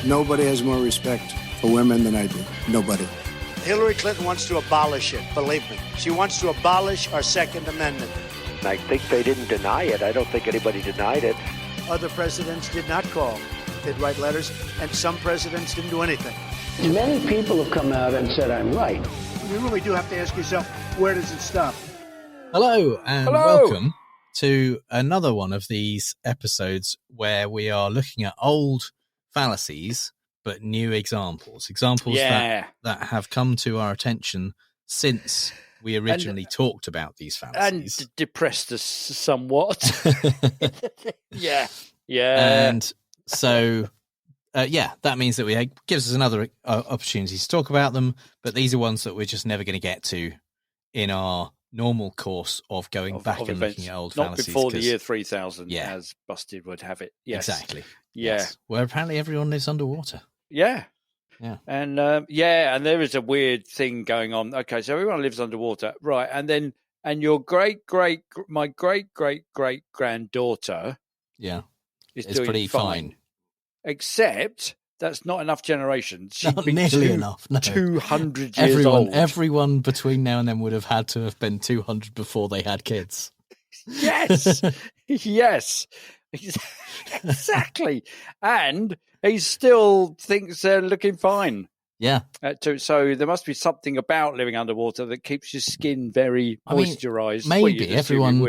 Nobody has more respect for women than I do. Nobody. Hillary Clinton wants to abolish it, believe me. She wants to abolish our Second Amendment. I think they didn't deny it. I don't think anybody denied it. Other presidents did not call. They'd write letters, and some presidents didn't do anything. Many people have come out and said I'm right. You really do have to ask yourself, where does it stop? Hello, and welcome to another one of these episodes where we are looking at old fallacies, but new examples that have come to our attention since we originally talked about these fallacies. And depressed us somewhat. Yeah. And so, that means that we gives us another opportunity to talk about them, but these are ones that we're just never going to get to in our normal course of going back and events. Looking at old Not fallacies. before the year 3000, as Busted would have it. Yes. Exactly. Yeah. Yes. Where apparently everyone lives underwater. Yeah. Yeah. And and there is a weird thing going on. Okay, so everyone lives underwater, right? And your my great granddaughter, is doing pretty fine. Except that's not enough generations. She'd Not be nearly enough. No. 200 years old. Everyone between now and then would have had to have been 200 before they had kids. Yes, yes, exactly. And he still thinks they're looking fine. Yeah. So there must be something about living underwater that keeps your skin very moisturized. Maybe everyone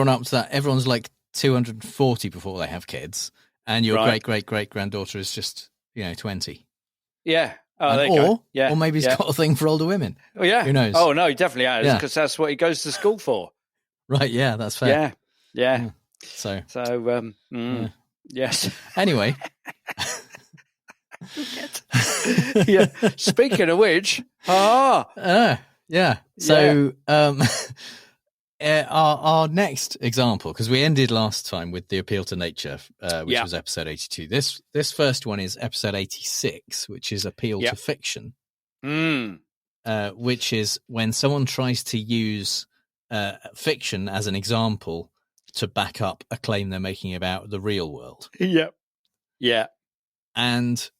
up to that. Everyone's like 240 before they have kids, and your great granddaughter is just 20. Yeah. Or maybe he's got a thing for older women. Oh yeah. Who knows? Oh no, he definitely has, because that's what he goes to school for. Right. Yeah, that's fair. Yeah. So. Yes. Anyway. Yeah. Speaking of which, So, our next example, because we ended last time with the appeal to nature, which was episode 82. This first one is episode 86, which is appeal to fiction, which is when someone tries to use fiction as an example to back up a claim they're making about the real world. Yeah. And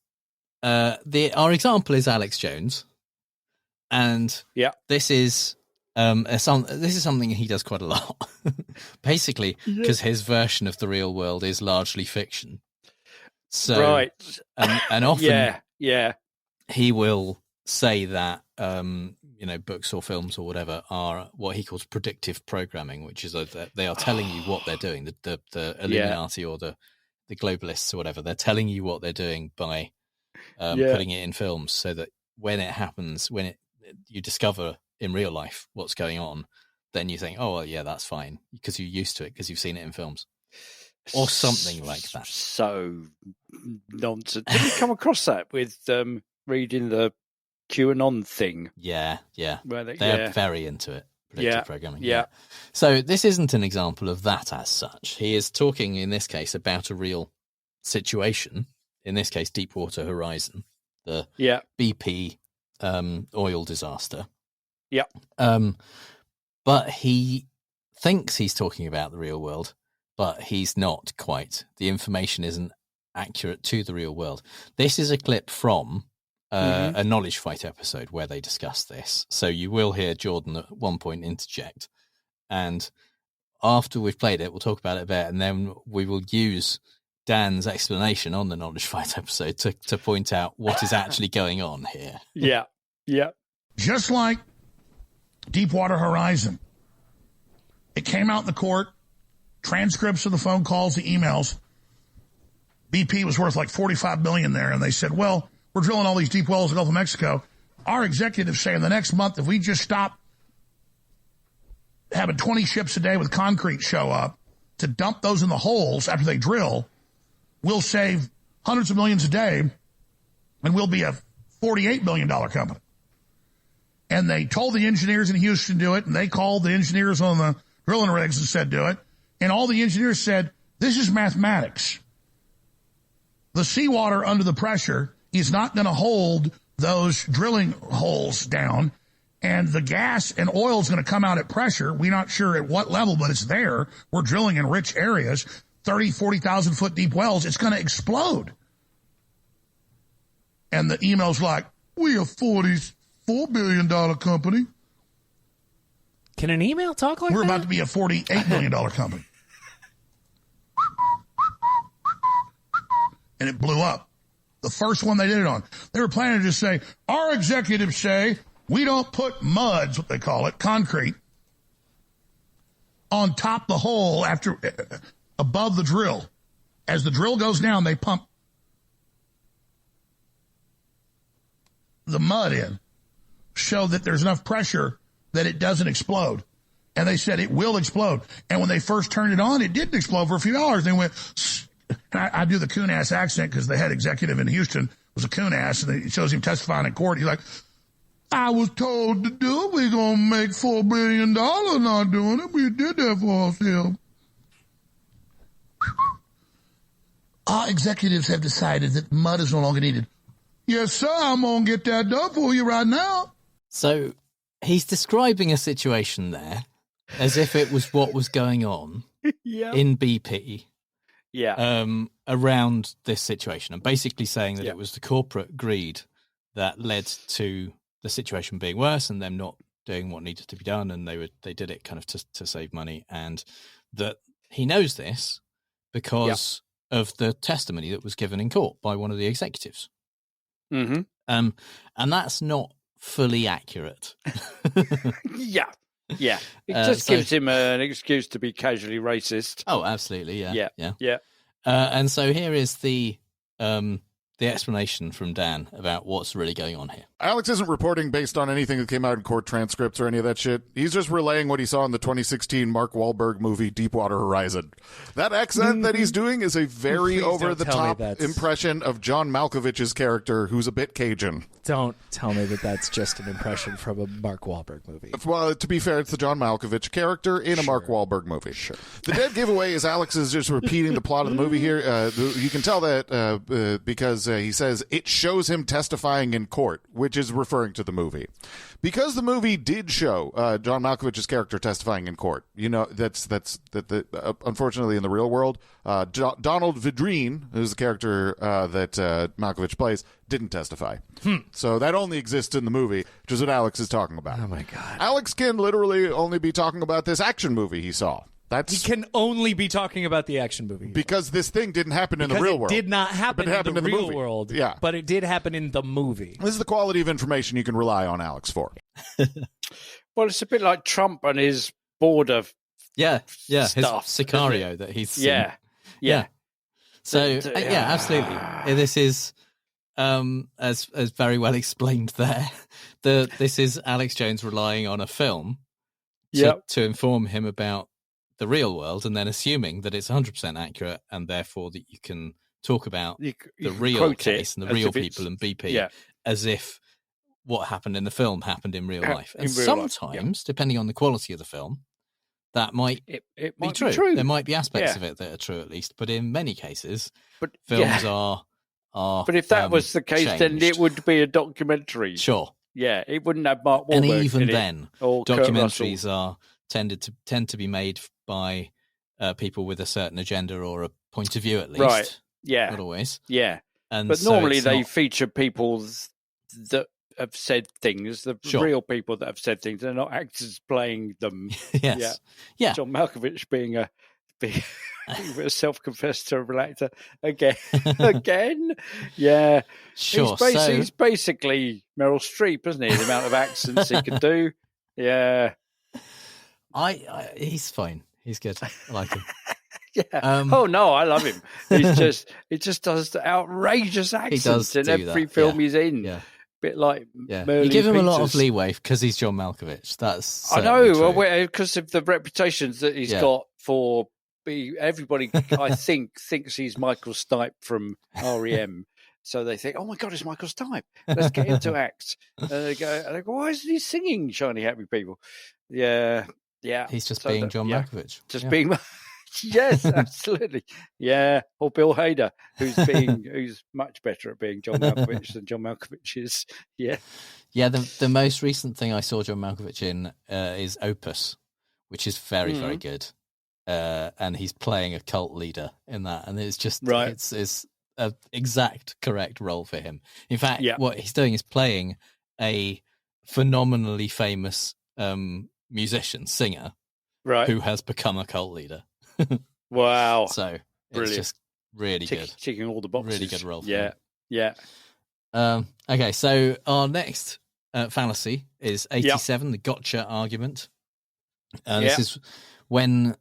our example is Alex Jones, and this is something he does quite a lot, basically, because his version of the real world is largely fiction. So, and often, he will say that books or films or whatever are what he calls predictive programming, which is that they are telling you what they're doing. The Illuminati or the globalists or whatever, they're telling you what they're doing by putting it in films, so that when it happens, you discover in real life what's going on, then you think, oh well, yeah, that's fine, because you're used to it because you've seen it in films or something like that. So nonsense. Did you come across that with reading the QAnon thing? Yeah. Where they're very into it. Predictive programming. Yeah. So this isn't an example of that as such. He is talking in this case about a real situation. In this case, Deepwater Horizon, the BP oil disaster. Yeah. But he thinks he's talking about the real world, but he's not quite. The information isn't accurate to the real world. This is a clip from a Knowledge Fight episode where they discuss this. So you will hear Jordan at one point interject. And after we've played it, we'll talk about it a bit, and then we will use Dan's explanation on the Knowledge Fight episode to point out what is actually going on here. Yeah. Just like Deepwater Horizon, it came out in the court, transcripts of the phone calls, the emails. BP was worth like $45 million there, and they said, well, we're drilling all these deep wells in the Gulf of Mexico. Our executives say in the next month, if we just stop having 20 ships a day with concrete show up to dump those in the holes after they drill, we'll save hundreds of millions a day, and we'll be a $48 million company. And they told the engineers in Houston to do it, and they called the engineers on the drilling rigs and said do it. And all the engineers said, this is mathematics. The seawater under the pressure is not going to hold those drilling holes down, and the gas and oil is going to come out at pressure. We're not sure at what level, but it's there. We're drilling in rich areas, 30, 40,000 foot deep wells. It's going to explode. And the email's like, we a $44 billion company. Can an email talk like We're that? about to be a $48 billion company. And it blew up. The first one they did it on. They were planning to just say, our executives say we don't put mud's what they call it, concrete, on top the hole after above the drill. As the drill goes down, they pump the mud in, show that there's enough pressure that it doesn't explode. And they said it will explode. And when they first turned it on, it didn't explode for a few hours. They went, and I do the coon-ass accent because the head executive in Houston was a coon-ass, and it shows him testifying in court. He's like, I was told to do it. We're going to make $4 billion not doing it. We did that for ourselves. Our executives have decided that mud is no longer needed. Yes, sir, I'm going to get that done for you right now. So he's describing a situation there as if it was what was going on in BP around this situation, and basically saying that it was the corporate greed that led to the situation being worse and them not doing what needed to be done, and they did it kind of to save money, and that he knows this because of the testimony that was given in court by one of the executives. Mm-hmm. And that's not fully accurate. Yeah. It just gives him an excuse to be casually racist. Oh, absolutely. Yeah. Yeah. And so here is the explanation from Dan about what's really going on here. Alex isn't reporting based on anything that came out in court transcripts or any of that shit. He's just relaying what he saw in the 2016 Mark Wahlberg movie Deepwater Horizon. That accent that he's doing is a very over-the-top impression of John Malkovich's character, who's a bit Cajun. Don't tell me that that's just an impression from a Mark Wahlberg movie. Well, to be fair, it's the John Malkovich character in a Mark Wahlberg movie. Sure. The dead giveaway is Alex is just repeating the plot of the movie here. You can tell that because he says it shows him testifying in court, which is referring to the movie. Because the movie did show John Malkovich's character testifying in court. You know, that's unfortunately in the real world, Donald Vidrine, who's the character that Malkovich plays, didn't testify. So that only exists in the movie, which is what Alex is talking about. Oh, my God. Alex can literally only be talking about this action movie he saw. He can only be talking about the action movie. Because this thing didn't happen in the real world. It did not happen in the real world. Yeah. But it did happen in the movie. This is the quality of information you can rely on Alex for. Well, it's a bit like Trump and his border stuff. His Sicario that he's Yeah. So absolutely. This is as very well explained there. This is Alex Jones relying on a film to inform him about the real world, and then assuming that it's 100% accurate, and therefore that you can talk about the real case and the real people and BP as if what happened in the film happened in real life. And sometimes, depending on the quality of the film, that might be true. There might be aspects of it that are true, at least. But in many cases, films are. But if that was the case, changed. then it would be a documentary. Sure. Yeah, it wouldn't have Mark Wahlberg. And even in then, documentaries tend to be made by people with a certain agenda or a point of view, at least. Right. Yeah. Not always. Yeah. And but so normally they feature people that have said things, the real people that have said things. They're not actors playing them. Yes. Yeah. John Malkovich being a self-confessed terrible actor again. Yeah. Sure. He's basically Meryl Streep, isn't he? The amount of accents he can do. Yeah. He's fine. He's good. I like him. Yeah. Oh no, I love him. He just does outrageous accents in every film he's in. Yeah. Bit like you give him a lot of leeway because he's John Malkovich. That's I know because of the reputations that he's got for everybody. I think thinks he's Michael Stipe from REM. So they think, oh my God, it's Michael Stipe. Let's get him to act. And they go, why isn't he singing Shiny Happy People? Yeah. He's just being John Malkovich. Just being, yes, absolutely. Yeah. Or Bill Hader, who's much better at being John Malkovich than John Malkovich is. Yeah. Yeah. The most recent thing I saw John Malkovich in is Opus, which is very, very good. And he's playing a cult leader in that. And it's just, it's exact correct role for him. In fact, what he's doing is playing a phenomenally famous musician, singer, who has become a cult leader. Wow. So brilliant. It's just really good. Ticking all the boxes. Really good role for him. Yeah. Okay, so our next fallacy is 87, the gotcha argument. This is when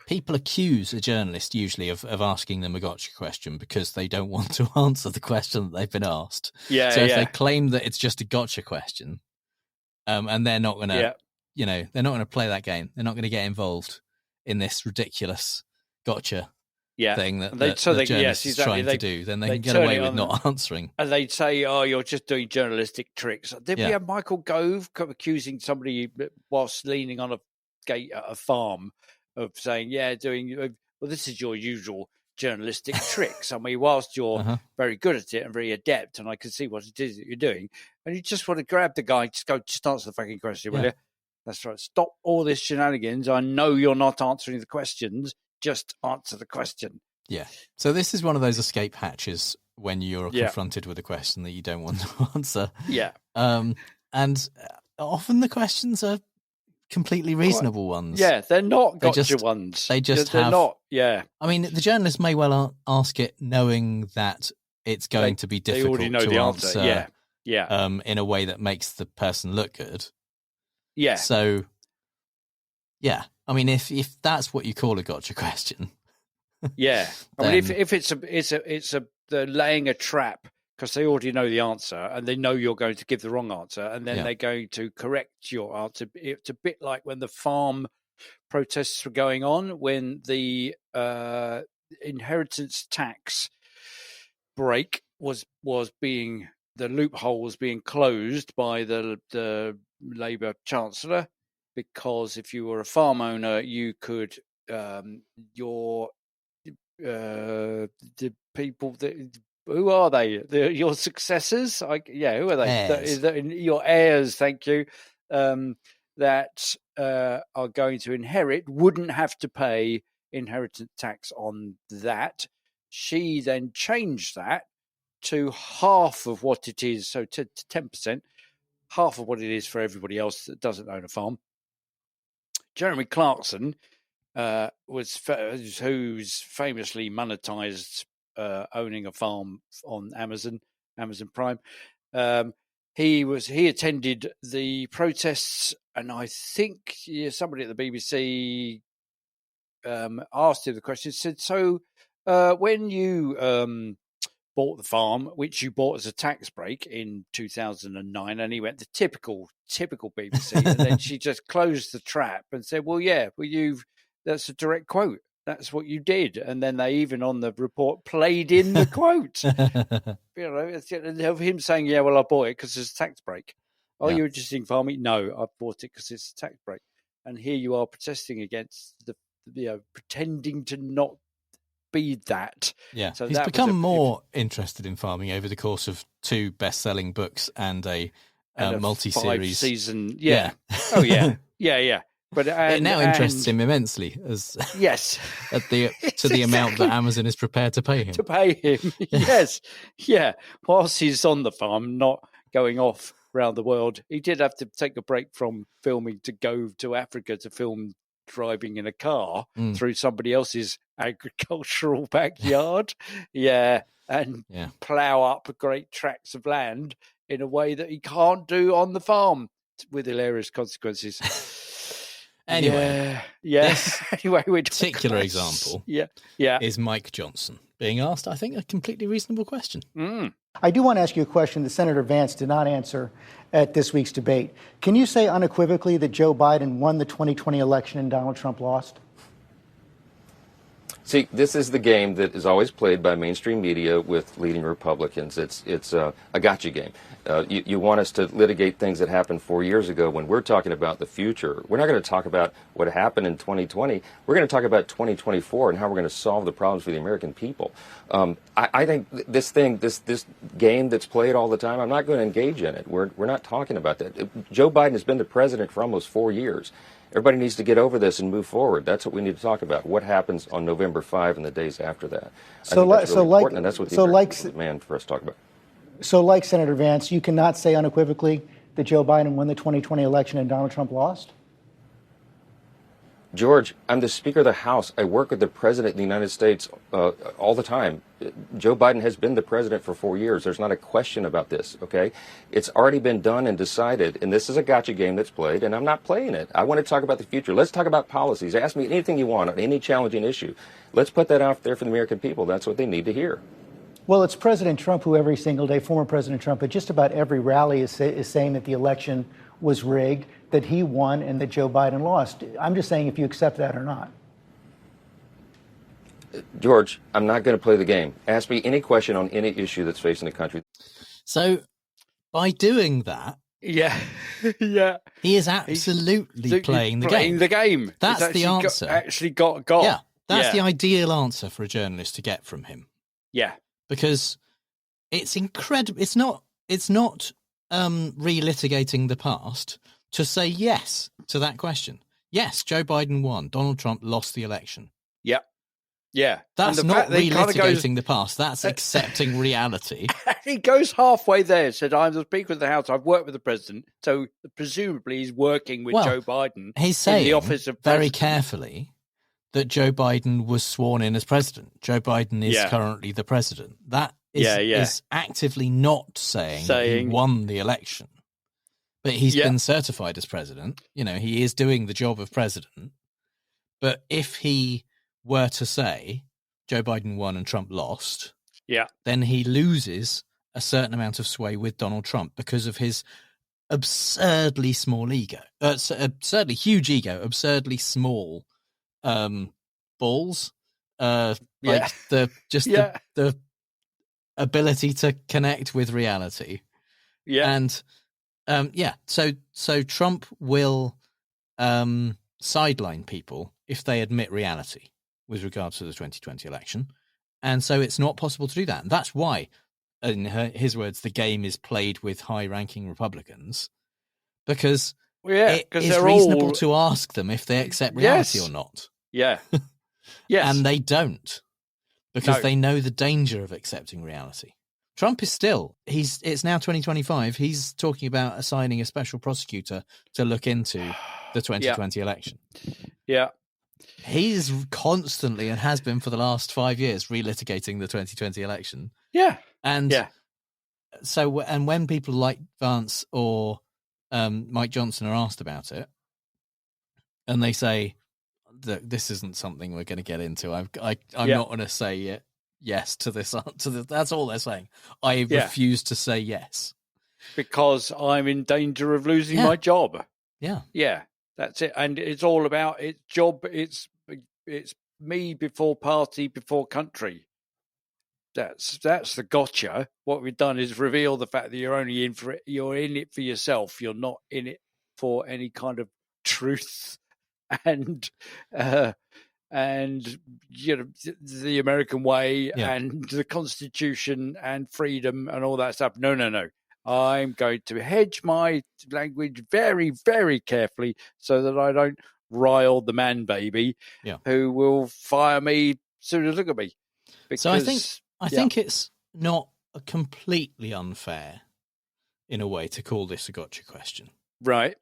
people accuse a journalist usually of asking them a gotcha question because they don't want to answer the question that they've been asked. So if they claim that it's just a gotcha question, and they're not going to, they're not going to play that game. They're not going to get involved in this ridiculous gotcha thing that the journalist is trying to do. Then they can get away with not answering. And they'd say, "Oh, you're just doing journalistic tricks." Did we have Michael Gove accusing somebody whilst leaning on a gate at a farm of saying, this is your usual journalistic tricks. I mean, whilst you're very good at it and very adept, and I can see what it is that you're doing, and you just want to grab the guy, just answer the fucking question, will you? That's right. Stop all this shenanigans. I know you're not answering the questions. Just answer the question. Yeah. So this is one of those escape hatches when you're confronted with a question that you don't want to answer. Yeah. And often the questions are completely reasonable ones. Yeah, they're not gotcha ones. They're not. Yeah. I mean, the journalist may well ask it knowing that it's going to be difficult they already know to the answer. Yeah. In a way that makes the person look good. Yeah. So, yeah. I mean, if that's what you call a gotcha question. Yeah. I mean, if it's they're laying a trap because they already know the answer and they know you're going to give the wrong answer and then they're going to correct your answer. It's a bit like when the farm protests were going on, when the inheritance tax break was being, the loophole was being closed by the Labour Chancellor, because if you were a farm owner, you could the people that, who are they? Your successors? Who are they? Your heirs. Thank you. That are going to inherit wouldn't have to pay inheritance tax on that. She then changed that to half of what it is, so to 10%, half of what it is for everybody else that doesn't own a farm. Jeremy Clarkson, who's famously monetized owning a farm on Amazon Prime. He attended the protests, and I think somebody at the BBC asked him the question. Said, "So when you bought the farm, which you bought as a tax break in 2009," and he went, the typical BBC, and then she just closed the trap and said, that's a direct quote. That's what you did. And then they even on the report played in the quote. Of him saying, I bought it because it's a tax break. Oh, you're interested in farming? No, I bought it because it's a tax break. And here you are protesting against pretending to not be that. Yeah, so he's become more interested in farming over the course of 2 best-selling books and a multi-series 5-season. Yeah. Oh yeah. Yeah. But it now interests him immensely as to the amount that Amazon is prepared to pay him. Yes. Yeah. Whilst he's on the farm, not going off around the world, he did have to take a break from filming to go to Africa to film driving in a car through somebody else's agricultural backyard. And plough up great tracts of land in a way that he can't do on the farm, with hilarious consequences. Anyway, this particular example is Mike Johnson being asked, I think, a completely reasonable question. I do want to ask you a question that Senator Vance did not answer at this week's debate. Can you say unequivocally that Joe Biden won the 2020 election and Donald Trump lost? See, this is the game that is always played by mainstream media with leading Republicans. It's a gotcha game. You want us to litigate things that happened 4 years ago when we're talking about the future. We're not going to talk about what happened in 2020. We're going to talk about 2024 and how we're going to solve the problems for the American people. I think this game that's played all the time, I'm not going to engage in it. We're not talking about that. Joe Biden has been the president for almost 4 years. Everybody needs to get over this and move forward. That's what we need to talk about. What happens on November 5 and the days after that? I think that's really important, and that's what the American people demand for us to talk about. So, like Senator Vance, you cannot say unequivocally that Joe Biden won the 2020 election and Donald Trump lost? George, I'm the Speaker of the House. I work with the President of the United States all the time. Joe Biden has been the president for 4 years. There's not a question about this, okay? It's already been done and decided, and this is a gotcha game that's played, and I'm not playing it. I want to talk about the future. Let's talk about policies. Ask me anything you want on any challenging issue. Let's put that out there for the American people. That's what they need to hear. Well, it's President Trump who every single day, former President Trump, at just about every rally is saying that the election was rigged, that he won, and that Joe Biden lost. I'm just saying if you accept that or not. George, I'm not going to play the game. Ask me any question on any issue that's facing the country. So, by doing that, yeah, he is absolutely playing the game. That's the answer. Got. Yeah, that's the ideal answer for a journalist to get from him. Yeah, because it's incredible. It's not relitigating the past to say yes to that question. Yes, Joe Biden won. Donald Trump lost the election. Yeah. That's not relitigating the past. That's accepting reality. He goes halfway there. Said, I'm the Speaker of the House. I've worked with the President. So presumably he's working with Joe Biden. He's saying in the office of very carefully that Joe Biden was sworn in as president. Joe Biden is currently the president. That is actively not saying that he won the election. But he's been certified as president. You know, he is doing the job of president. But if he were to say Joe Biden won and Trump lost, then he loses a certain amount of sway with Donald Trump because of his absurdly small ego, absurdly huge ego, absurdly small balls, the ability to connect with reality, and so Trump will sideline people if they admit reality with regards to the 2020 election. And so it's not possible to do that. And that's why, in his words, the game is played with high-ranking Republicans, because it is reasonable to ask them if they accept reality or not. Yeah. Yes. And they don't, because they know the danger of accepting reality. Trump is it's now 2025. He's talking about assigning a special prosecutor to look into the 2020 election. Yeah. He's constantly, and has been for the last 5 years, relitigating the 2020 election. Yeah. And so, and when people like Vance or Mike Johnson are asked about it, and they say that this isn't something we're going to get into, I'm not going to say yes to this. That's all they're saying. I refuse to say yes because I'm in danger of losing my job. Yeah. That's it. And it's all about its job. It's me before party, before country. That's the gotcha. What we've done is reveal the fact that you're only in for it. You're in it for yourself. You're not in it for any kind of truth and you know, the American way and the Constitution and freedom and all that stuff. No. I'm going to hedge my language very, very carefully so that I don't rile the man baby who will fire me as soon as look at me. Because, so I think it's not completely unfair in a way to call this a gotcha question. Right.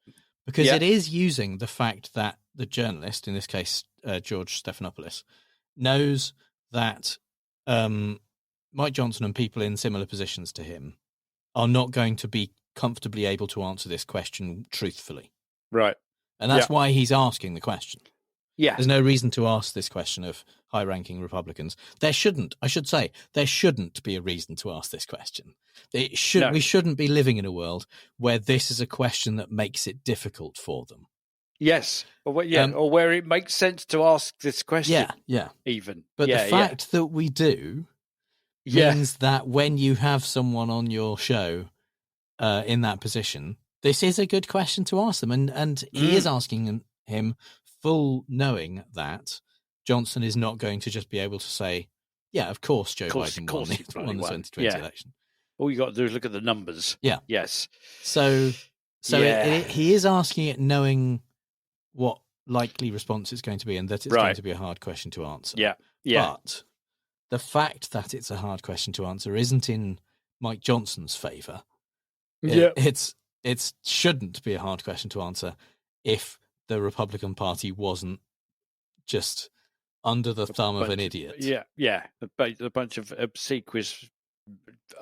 Because it is using the fact that the journalist, in this case, George Stephanopoulos, knows that Mike Johnson and people in similar positions to him are not going to be comfortably able to answer this question truthfully. Right. And that's why he's asking the question. Yeah. There's no reason to ask this question of high-ranking Republicans. There shouldn't be a reason to ask this question. We shouldn't be living in a world where this is a question that makes it difficult for them. Yes. Or where it makes sense to ask this question. Yeah. Even. But the fact that we do means that when you have someone on your show in that position, this is a good question to ask them. And he is asking him full knowing that Johnson is not going to just be able to say, yeah, of course Joe Biden won the 2020 election. All you got to do is look at the numbers. Yeah. Yes. So he is asking it knowing what likely response it's going to be, and that it's going to be a hard question to answer. Yeah. But the fact that it's a hard question to answer isn't in Mike Johnson's favour. It shouldn't be a hard question to answer if the Republican Party wasn't just under the thumb of an idiot. A bunch of obsequious,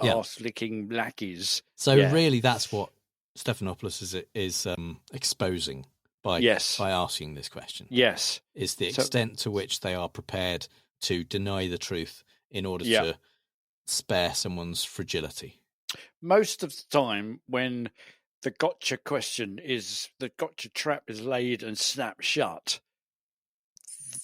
arse-licking lackeys. So really, that's what Stephanopoulos is exposing by asking this question. Yes, is the extent to which they are prepared to deny the truth in order to spare someone's fragility. Most of the time, when the gotcha trap is laid and snapped shut,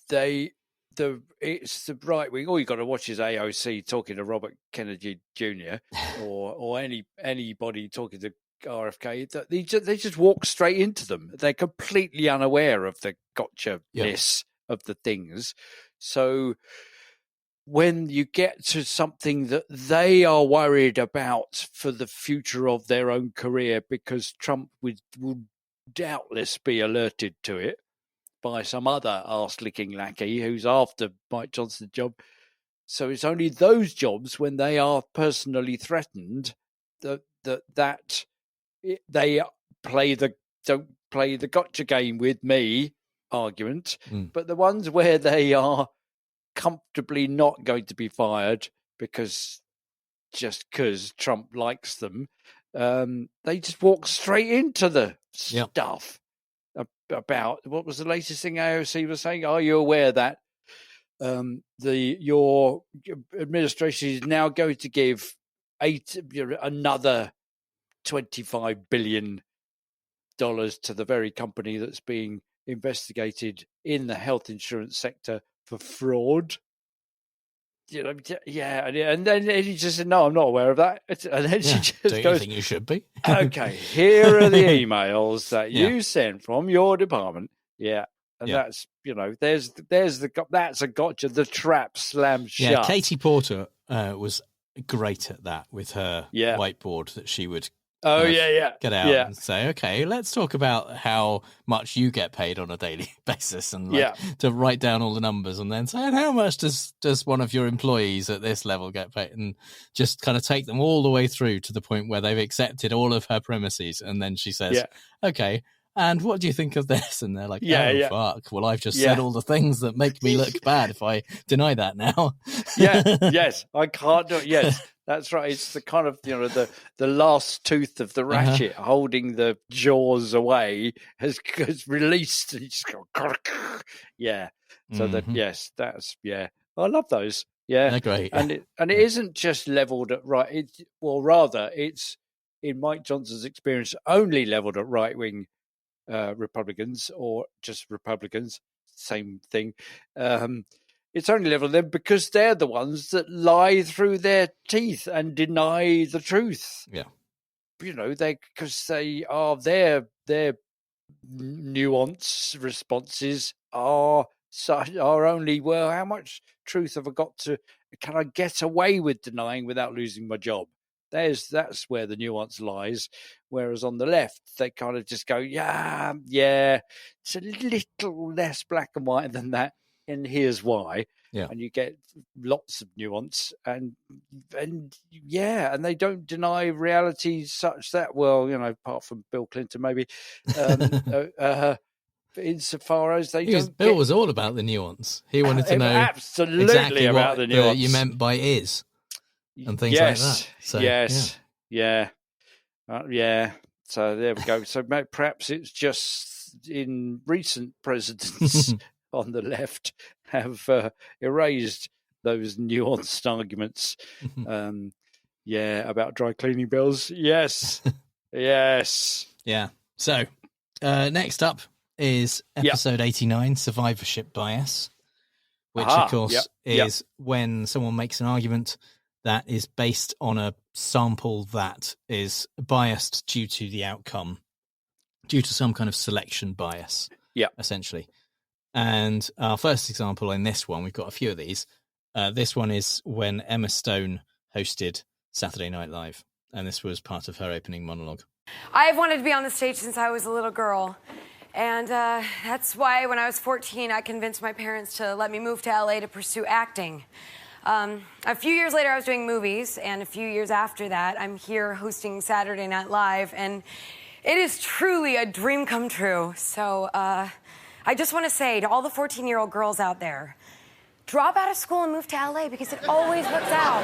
it's the right wing. All you got to watch is AOC talking to Robert Kennedy Jr. or anybody talking to RFK. That they just walk straight into them. They're completely unaware of the gotcha-ness of the things. So when you get to something that they are worried about for the future of their own career, because Trump will doubtless be alerted to it by some other arse-licking lackey who's after Mike Johnson's job. So it's only those jobs when they are personally threatened that they don't play the gotcha game with me argument. But the ones where they are comfortably not going to be fired because Trump likes them, they just walk straight into the stuff. About what was the latest thing AOC was saying? Are you aware that your administration is now going to give another $25 billion to the very company that's being investigated in the health insurance sector for fraud? And then he just said, "No, I'm not aware of that." And then she just goes, "You think you should be?" Okay, here are the emails that you sent from your department. And that's that's a gotcha. The trap slammed shut. Yeah, Katie Porter was great at that with her whiteboard that she would get out and say, okay, let's talk about how much you get paid on a daily basis, and to write down all the numbers, and then say, and how much does one of your employees at this level get paid, and just kind of take them all the way through to the point where they've accepted all of her premises, and then she says, okay, and what do you think of this? And they're like, fuck, well, I've just said all the things that make me look bad if I deny that now. I can't do it. Yes, that's right. It's the kind of, the last tooth of the ratchet holding the jaws away has released. And you just go, So that's, I love those. Yeah. They're great. And it isn't just leveled at right. It's, in Mike Johnson's experience, only leveled at right-wing Republicans, or just Republicans, same thing. It's only leveled at them because they're the ones that lie through their teeth and deny the truth. Yeah, because they are their nuance responses are only, well, how much truth have I got to? Can I get away with denying without losing my job? That's where the nuance lies. Whereas on the left, they kind of just go, it's a little less black and white than that, and here's why. Yeah. And you get lots of nuance, and they don't deny reality such that, well, apart from Bill Clinton, maybe, insofar as Bill was all about the nuance. He wanted to know absolutely exactly about what the nuance you meant by is. And things like that. So, So there we go. So perhaps it's just in recent presidents on the left have erased those nuanced arguments. About dry cleaning bills. Yes. Yes. Yeah. So next up is episode 89, Survivorship Bias, which of course is when someone makes an argument that is based on a sample that is biased due to the outcome, due to some kind of selection bias, essentially. And our first example in this one, we've got a few of these. This one is when Emma Stone hosted Saturday Night Live, and this was part of her opening monologue. I've wanted to be on the stage since I was a little girl, And that's why when I was 14, I convinced my parents to let me move to LA to pursue acting. A few years later, I was doing movies, and a few years after that, I'm here hosting Saturday Night Live, and it is truly a dream come true. So I just want to say to all the 14-year-old girls out there, drop out of school and move to LA because it always works out.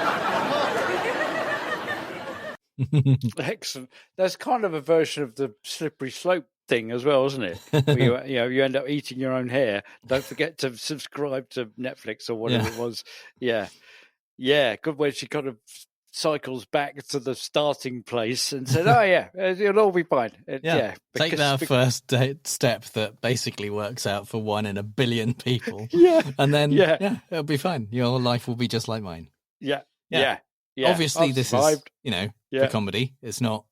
Excellent. That's kind of a version of the slippery slope thing as well, isn't it? Where you end up eating your own hair. Don't forget to subscribe to Netflix or whatever it was. Yeah. Good when she kind of cycles back to the starting place and said, "Oh yeah, it'll all be fine." Take that first step that basically works out for 1 in a billion people. And then it'll be fine. Your life will be just like mine. Yeah. Obviously, this is for comedy. It's not.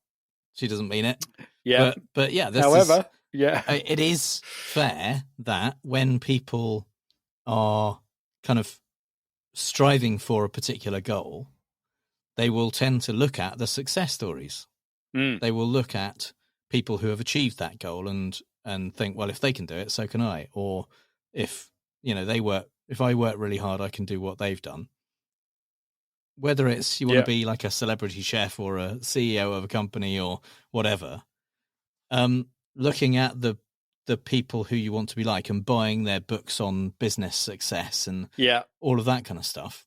She doesn't mean it. Yeah, but yeah. However, it is fair that when people are kind of striving for a particular goal, they will tend to look at the success stories. They will look at people who have achieved that goal and think, well, if they can do it, so can I. Or if if I work really hard, I can do what they've done. Whether it's you want to be like a celebrity chef or a CEO of a company or whatever, looking at the people who you want to be like and buying their books on business success and all of that kind of stuff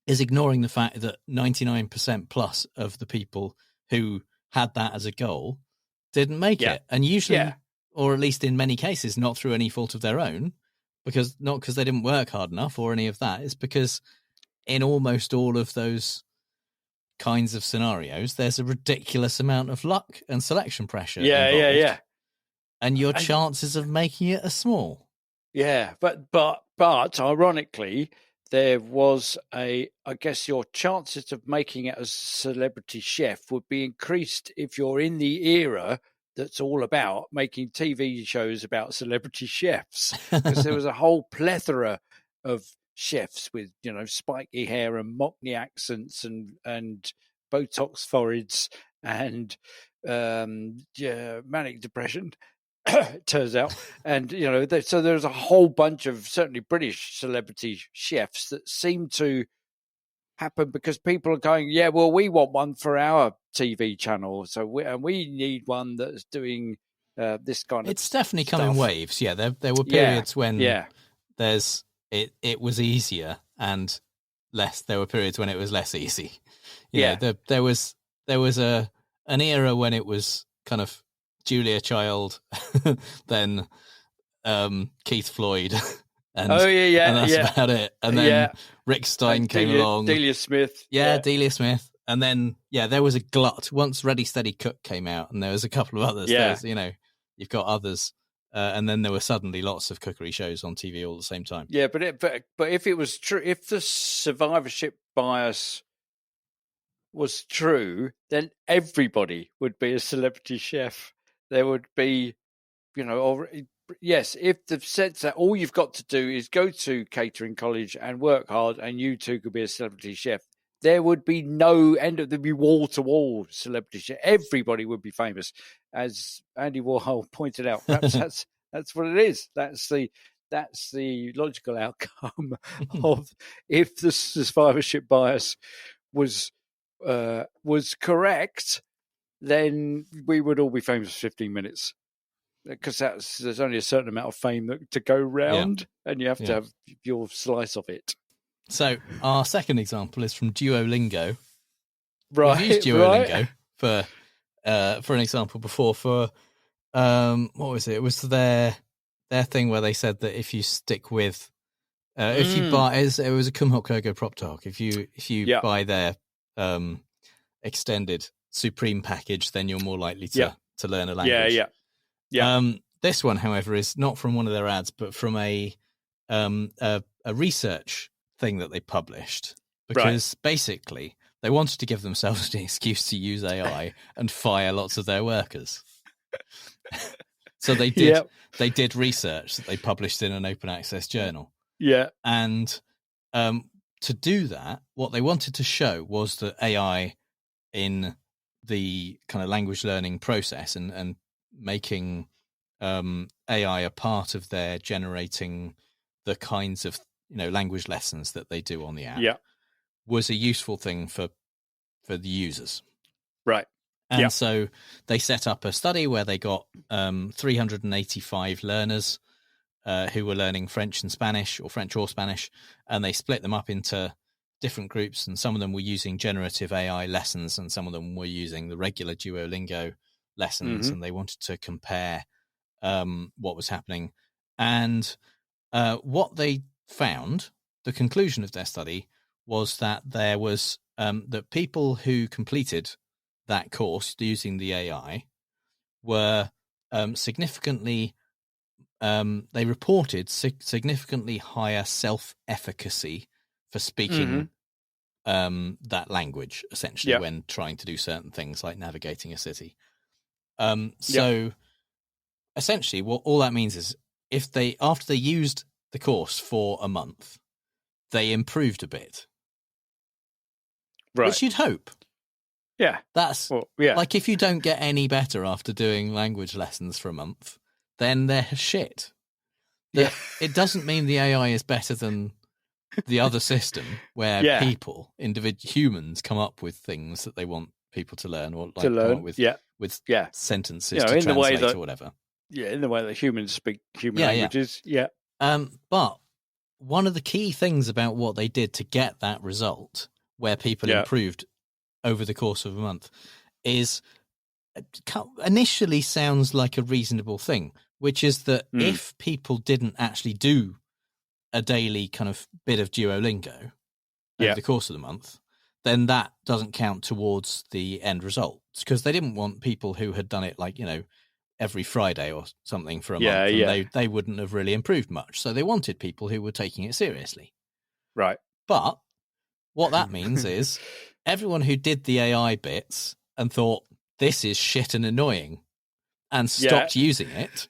is ignoring the fact that 99% plus of the people who had that as a goal didn't make it. And usually, or at least in many cases, not through any fault of their own, not because they didn't work hard enough or any of that. It's because in almost all of those kinds of scenarios, there's a ridiculous amount of luck and selection pressure involved. And your chances of making it are small. Yeah, but ironically, there was I guess your chances of making it as a celebrity chef would be increased if you're in the era that's all about making TV shows about celebrity chefs, because there was a whole plethora of chefs with spiky hair and Mockney accents and Botox foreheads and manic depression. It turns out, and so there's a whole bunch of certainly British celebrity chefs that seem to happen because people are going, we want one for our TV channel, so we need one that's doing this kind of. It's definitely stuff. come in waves. There were periods when it was easier and less. There were periods when it was less easy. There was an era when it was kind of Julia Child, then Keith Floyd, and that's about it. And then Rick Stein came along, Delia Smith, Delia Smith, and then there was a glut once Ready Steady Cook came out, and there was a couple of others. There's, you've got others, and then there were suddenly lots of cookery shows on TV all at the same time. Yeah, but if it was true, if the survivorship bias was true, then everybody would be a celebrity chef. There would be, if the sense that all you've got to do is go to catering college and work hard and you too could be a celebrity chef, there would be no end. There'd be wall-to-wall celebrity chef. Everybody would be famous. As Andy Warhol pointed out, perhaps that's what it is. That's the logical outcome of if the survivorship bias was correct, then we would all be famous for 15 minutes, because there's only a certain amount of fame to go round, and you have to have your slice of it. So our second example is from Duolingo. Right, we've used Duolingo for an example before. For what was it? It was their thing where they said that if you stick with if you buy, it was a Kumhok Ergo Prop Talk. If you buy their extended Supreme package, then you're more likely to learn a language. This one, however, is not from one of their ads, but from a research thing that they published, because basically they wanted to give themselves an excuse to use AI and fire lots of their workers. So they did research that they published in an open access journal. And to do that, what they wanted to show was that AI in the kind of language learning process and making AI a part of their generating the kinds of language lessons that they do on the app was a useful thing for the users. Right. And so they set up a study where they got 385 learners who were learning French and Spanish, or French or Spanish, and they split them up into different groups, and some of them were using generative AI lessons and some of them were using the regular Duolingo lessons, and they wanted to compare what was happening. And what they found, the conclusion of their study, was that there was that people who completed that course using the AI were significantly they reported significantly higher self-efficacy for speaking that language, essentially, when trying to do certain things like navigating a city. So essentially what all that means is after they used the course for a month, they improved a bit. Right. Which you'd hope. Yeah. That's like if you don't get any better after doing language lessons for a month, then they're shit. It doesn't mean the AI is better than the other system where people, humans, come up with things that they want people to learn, or come up with sentences to translate or whatever. Yeah, in the way that humans speak human languages. Yeah. But one of the key things about what they did to get that result, where people improved over the course of a month, is initially sounds like a reasonable thing, which is that if people didn't actually do a daily kind of bit of Duolingo over the course of the month, then that doesn't count towards the end results, because they didn't want people who had done it every Friday or something for a month, and they wouldn't have really improved much. So they wanted people who were taking it seriously. Right. But what that means is everyone who did the AI bits and thought this is shit and annoying and stopped using it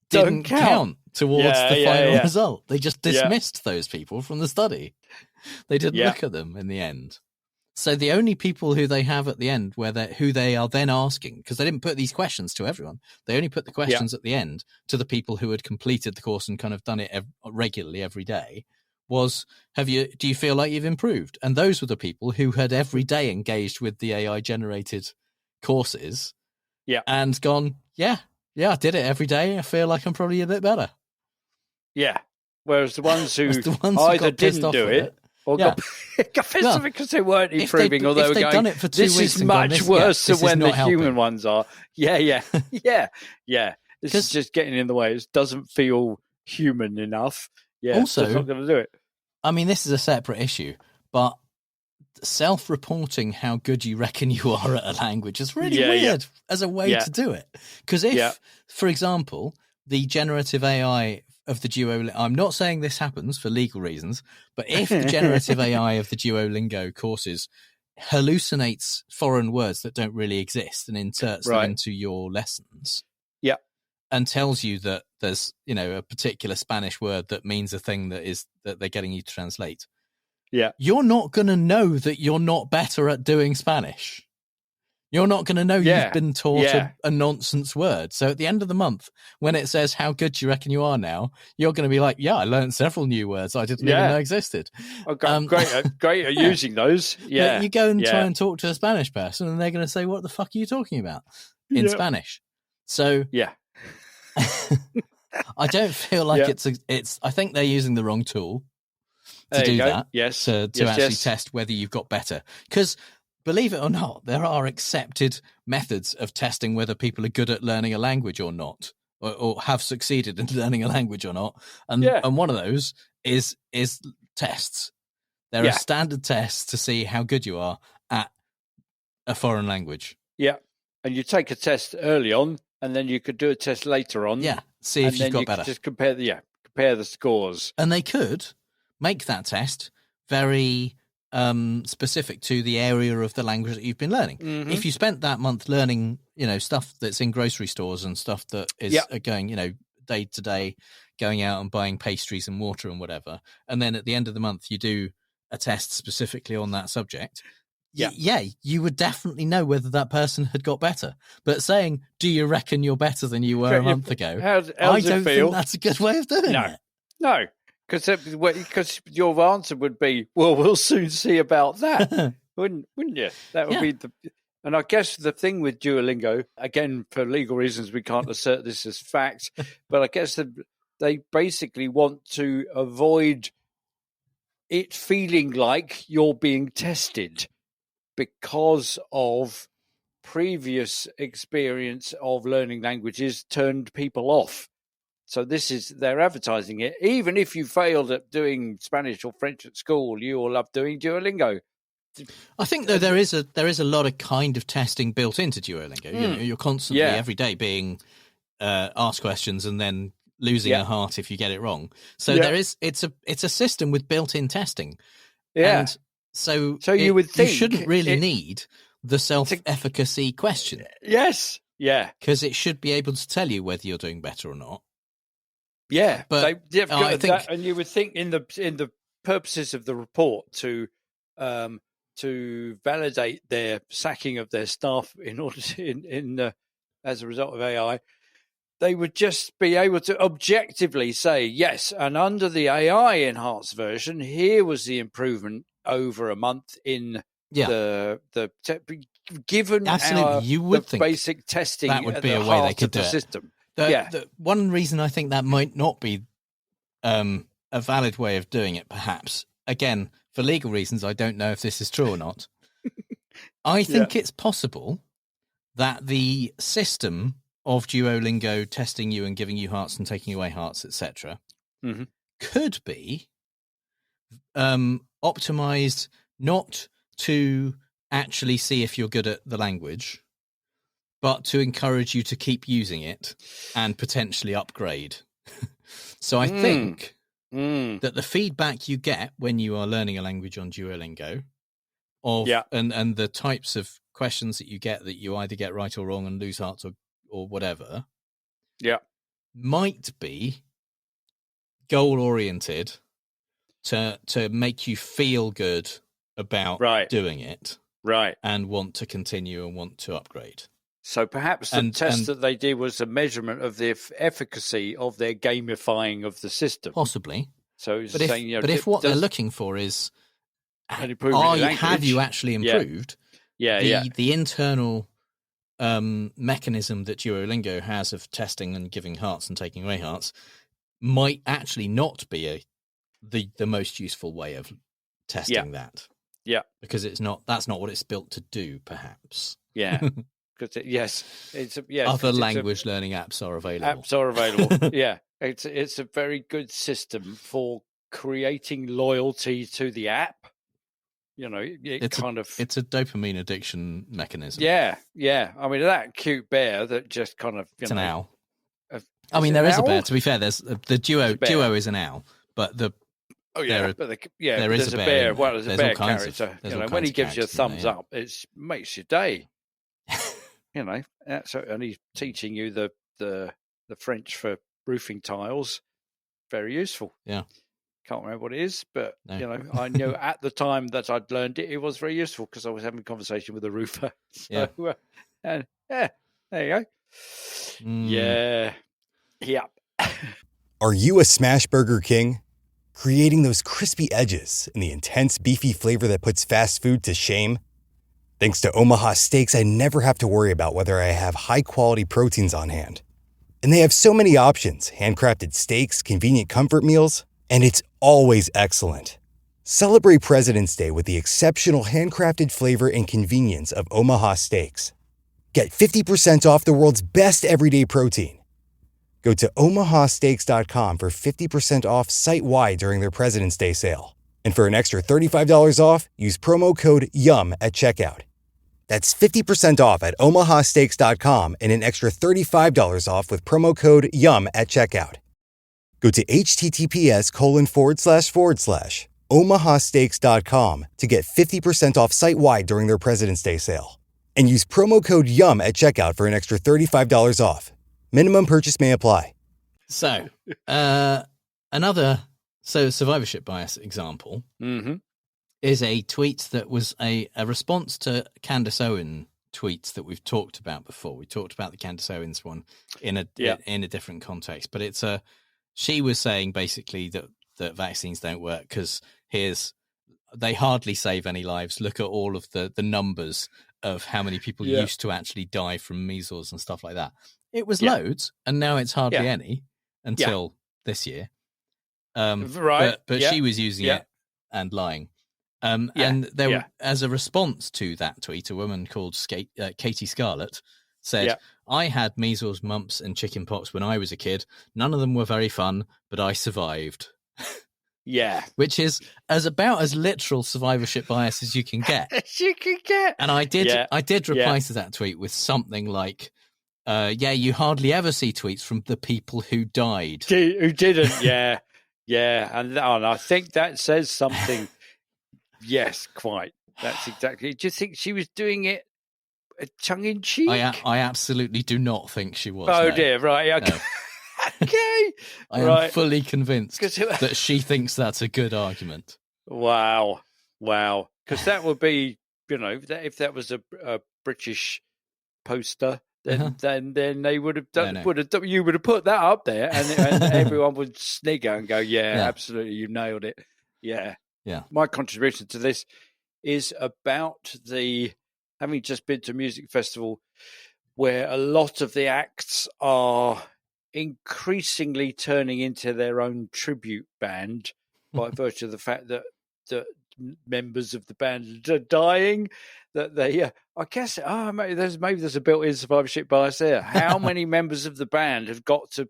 didn't count towards the final result. They just dismissed those people from the study. They didn't look at them in the end. So the only people who they have at the end, who they are then asking, because they didn't put these questions to everyone, they only put the questions at the end to the people who had completed the course and kind of done it regularly every day, was, do you feel like you've improved? And those were the people who had every day engaged with the AI generated courses and gone, I did it every day. I feel like I'm probably a bit better. Yeah. Whereas the ones who either didn't do it or got pissed off because they weren't improving, or they were going, done it for 2 this weeks is much worse than when the human ones are. Yeah. This is just getting in the way. It doesn't feel human enough. Yeah, also, it's not going to do it. I mean, this is a separate issue, but self-reporting how good you reckon you are at a language is really weird as a way to do it. Because if, for example, the generative AI of the Duolingo, I'm not saying this happens for legal reasons, but if the generative AI of the Duolingo courses hallucinates foreign words that don't really exist and inserts them into your lessons, and tells you that there's a particular Spanish word that means a thing that they're getting you to translate, you're not going to know that you're not better at doing Spanish. You're not going to know you've been taught a nonsense word. So at the end of the month, when it says how good do you reckon you are now, you're going to be like, I learned several new words I didn't even know existed. Great at using those. Yeah. You go and try and talk to a Spanish person and they're going to say, what the fuck are you talking about in Spanish? So I don't feel like it's I think they're using the wrong tool to do that. Yes. To actually test whether you've got better. Because believe it or not, there are accepted methods of testing whether people are good at learning a language or not, or have succeeded in learning a language or not. And one of those is tests. There are standard tests to see how good you are at a foreign language. Yeah. And you take a test early on, and then you could do a test later on. Yeah. See if you've got better. Just compare the scores. And they could make that test very specific to the area of the language that you've been learning. Mm-hmm. If you spent that month learning, stuff that's in grocery stores and stuff that is going, day to day, going out and buying pastries and water and whatever, and then at the end of the month you do a test specifically on that subject, you would definitely know whether that person had got better. But saying, "Do you reckon you're better than you were a month ago?" I don't think that's a good way of doing it. No, because your answer would be, "Well, we'll soon see about that," wouldn't you? That would be the. And I guess the thing with Duolingo, again, for legal reasons, we can't assert this as fact, but I guess they basically want to avoid it feeling like you're being tested because of previous experience of learning languages turned people off. So they're advertising it. Even if you failed at doing Spanish or French at school, you will love doing Duolingo. I think though there is a lot of kind of testing built into Duolingo. You know, you're constantly every day being asked questions and then losing a heart if you get it wrong. So it's a system with built-in testing. Yeah. And so you would think you shouldn't really need the self-efficacy question. Yes. Yeah. Because it should be able to tell you whether you're doing better or not. Yeah. But I think, and you would think in the purposes of the report to validate their sacking of their staff in order to, as a result of AI, they would just be able to objectively say, yes, and under the AI enhanced version, here was the improvement over a month in given absolutely. You would think basic testing that would be a way they could do the it. System. The one reason I think that might not be a valid way of doing it, perhaps, again, for legal reasons, I don't know if this is true or not. I think it's possible that the system of Duolingo testing you and giving you hearts and taking away hearts, etc., could be optimized not to actually see if you're good at the language, but to encourage you to keep using it and potentially upgrade. So I think that the feedback you get when you are learning a language on Duolingo and the types of questions that you get that you either get right or wrong and lose hearts or whatever, might be goal oriented to make you feel good about doing it, and want to continue and want to upgrade. So perhaps the test that they did was a measurement of the efficacy of their gamifying of the system, possibly. So it's but saying, if what they're looking for is, have you actually improved? The internal mechanism that Duolingo has of testing and giving hearts and taking away hearts might actually not be the most useful way of testing that. Yeah, because that's not what it's built to do. Perhaps. Yeah, because other language learning apps are available. Yeah, it's a very good system for creating loyalty to the app. You know, it's a dopamine addiction mechanism. Yeah. I mean, that cute bear that just kind of an owl. I mean, there is a bear. To be fair, there's the duo is an owl, but there is a bear. Well, there's a bear character. When he gives you a thumbs up, it makes your day. And he's teaching you the French for roofing tiles. Very useful. Yeah. Can't remember what it is, but I knew at the time that I'd learned it was very useful because I was having a conversation with a roofer. So, there you go. Yeah. Are you a smash burger king? Creating those crispy edges and the intense beefy flavor that puts fast food to shame? Thanks to Omaha Steaks, I never have to worry about whether I have high-quality proteins on hand. And they have so many options: handcrafted steaks, convenient comfort meals, and it's always excellent. Celebrate President's Day with the exceptional handcrafted flavor and convenience of Omaha Steaks. Get 50% off the world's best everyday protein. Go to omahasteaks.com for 50% off site-wide during their President's Day sale. And for an extra $35 off, use promo code YUM at checkout. That's 50% off at omahasteaks.com and an extra $35 off with promo code YUM at checkout. Go to https://omahasteaks.com to get 50% off site-wide during their President's Day sale. And use promo code YUM at checkout for an extra $35 off. Minimum purchase may apply. So, another survivorship bias example is a tweet that was a response to Candace Owen tweets that we've talked about before. We talked about the Candace Owens one in a different context, but she was saying basically that vaccines don't work because they hardly save any lives. Look at all of the numbers of how many people used to actually die from measles and stuff like that. It was loads, and now it's hardly any until this year. Right. But she was using it and lying. And there, as a response to that tweet, a woman called Katie Scarlett said, I had measles, mumps, and chickenpox when I was a kid. None of them were very fun, but I survived. Yeah. Which is about as literal survivorship bias as you can get. And I did reply to that tweet with something like, you hardly ever see tweets from the people who died. Who didn't, yeah. And I think that says something. Yes, quite. That's exactly. Do you think she was doing it tongue-in-cheek? I absolutely do not think she was. Oh, no. dear, right. Okay. No. Okay. I am fully convinced that she thinks that's a good argument. Wow. Because that would be, if that was a British poster, then they would have done. You would have put that up there, and everyone would snigger and go, absolutely, you nailed it. Yeah. My contribution to this is about having just been to a music festival where a lot of the acts are increasingly turning into their own tribute band by virtue of the fact that members of the band are dying. That they, I guess, maybe there's a built-in survivorship bias there. How many members of the band have got to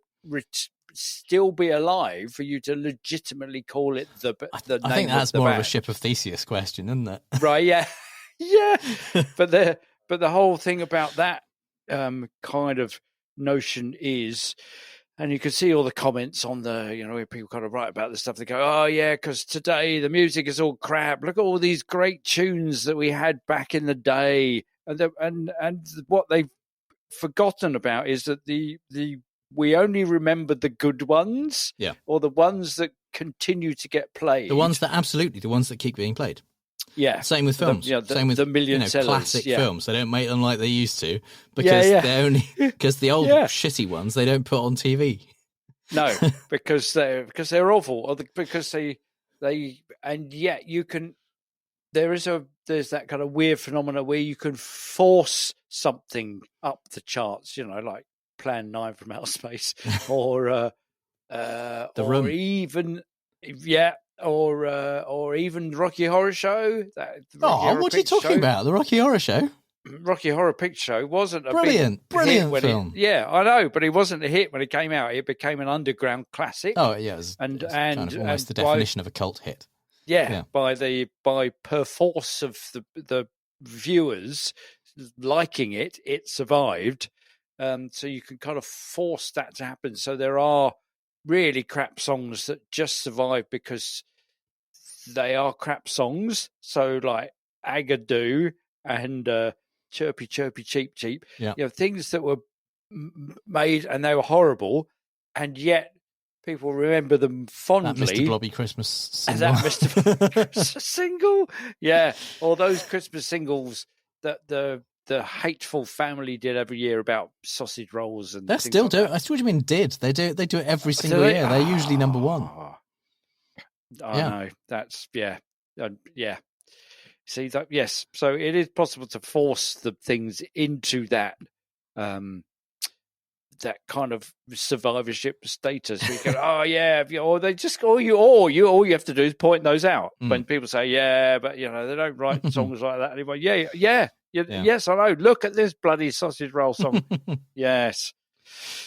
still be alive for you to legitimately call it the name? I think that's of the more band? of a Ship of Theseus question, isn't it? Right? Yeah. But the whole thing about that kind of notion is, and you can see all the comments on where people kind of write about this stuff. They go, oh yeah, because today the music is all crap. Look at all these great tunes that we had back in the day, and what they've forgotten about is that we only remember the good ones, or the ones that continue to get played. The ones that keep being played. Yeah. Same with films. Same with the million sellers, classic films. They don't make them like they used to because they're only because the old shitty ones they don't put on TV. No, because they're awful, or because they and yet you can. There's that kind of weird phenomena where you can force something up the charts. Like Plan 9 from Outer Space, or The or Room. even or even Rocky Horror Show. What are you talking about? The Rocky Horror Show? Rocky Horror Picture Show wasn't a brilliant film. I know, but it wasn't a hit when it came out. It became an underground classic. Oh yeah, it was kind of almost the definition of a cult hit. By perforce of the viewers liking it, it survived. So you can kind of force that to happen. So there are really crap songs that just survive because they are crap songs. So like Agadoo and Chirpy Chirpy Cheep Cheep, things that were made and they were horrible, and yet people remember them fondly. That Mr. Blobby Christmas single. That Mr. Blobby Christmas single? Yeah. Or those Christmas singles that the Hateful Family did every year about sausage rolls and they still do. What do you mean did? They do it every single year. They're usually number one. I know. That's See that? Yes. So it is possible to force the things into that that kind of survivorship status. We go, or they just all you have to do is point those out when people say, but they don't write songs like that anymore. Yes, I know. Look at this bloody sausage roll song. Yes.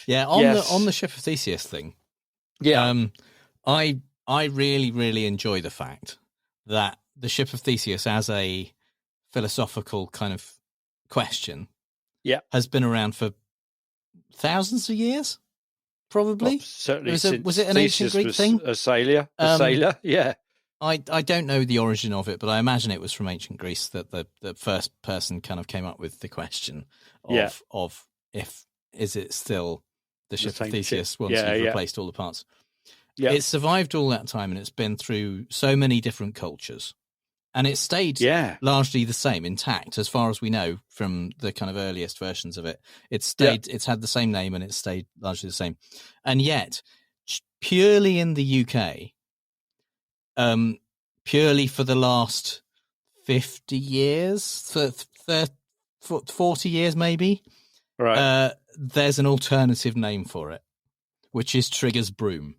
Yeah, on the Ship of Theseus thing. Yeah. I really, really enjoy the fact that the Ship of Theseus as a philosophical kind of question has been around for thousands of years, probably. Well, certainly. Was it an ancient Greek thing? A sailor, yeah. I don't know the origin of it, but I imagine it was from ancient Greece that the first person kind of came up with the question of if is it still the Ship of Theseus once you've replaced all the parts. Yeah. It's survived all that time, and it's been through so many different cultures. And it stayed largely the same, intact, as far as we know from the kind of earliest versions of it. It stayed, it's had the same name and it stayed largely the same. And yet, purely in the UK, purely for the last 50 years, 40 years maybe, right? There's an alternative name for it, which is Trigger's broom.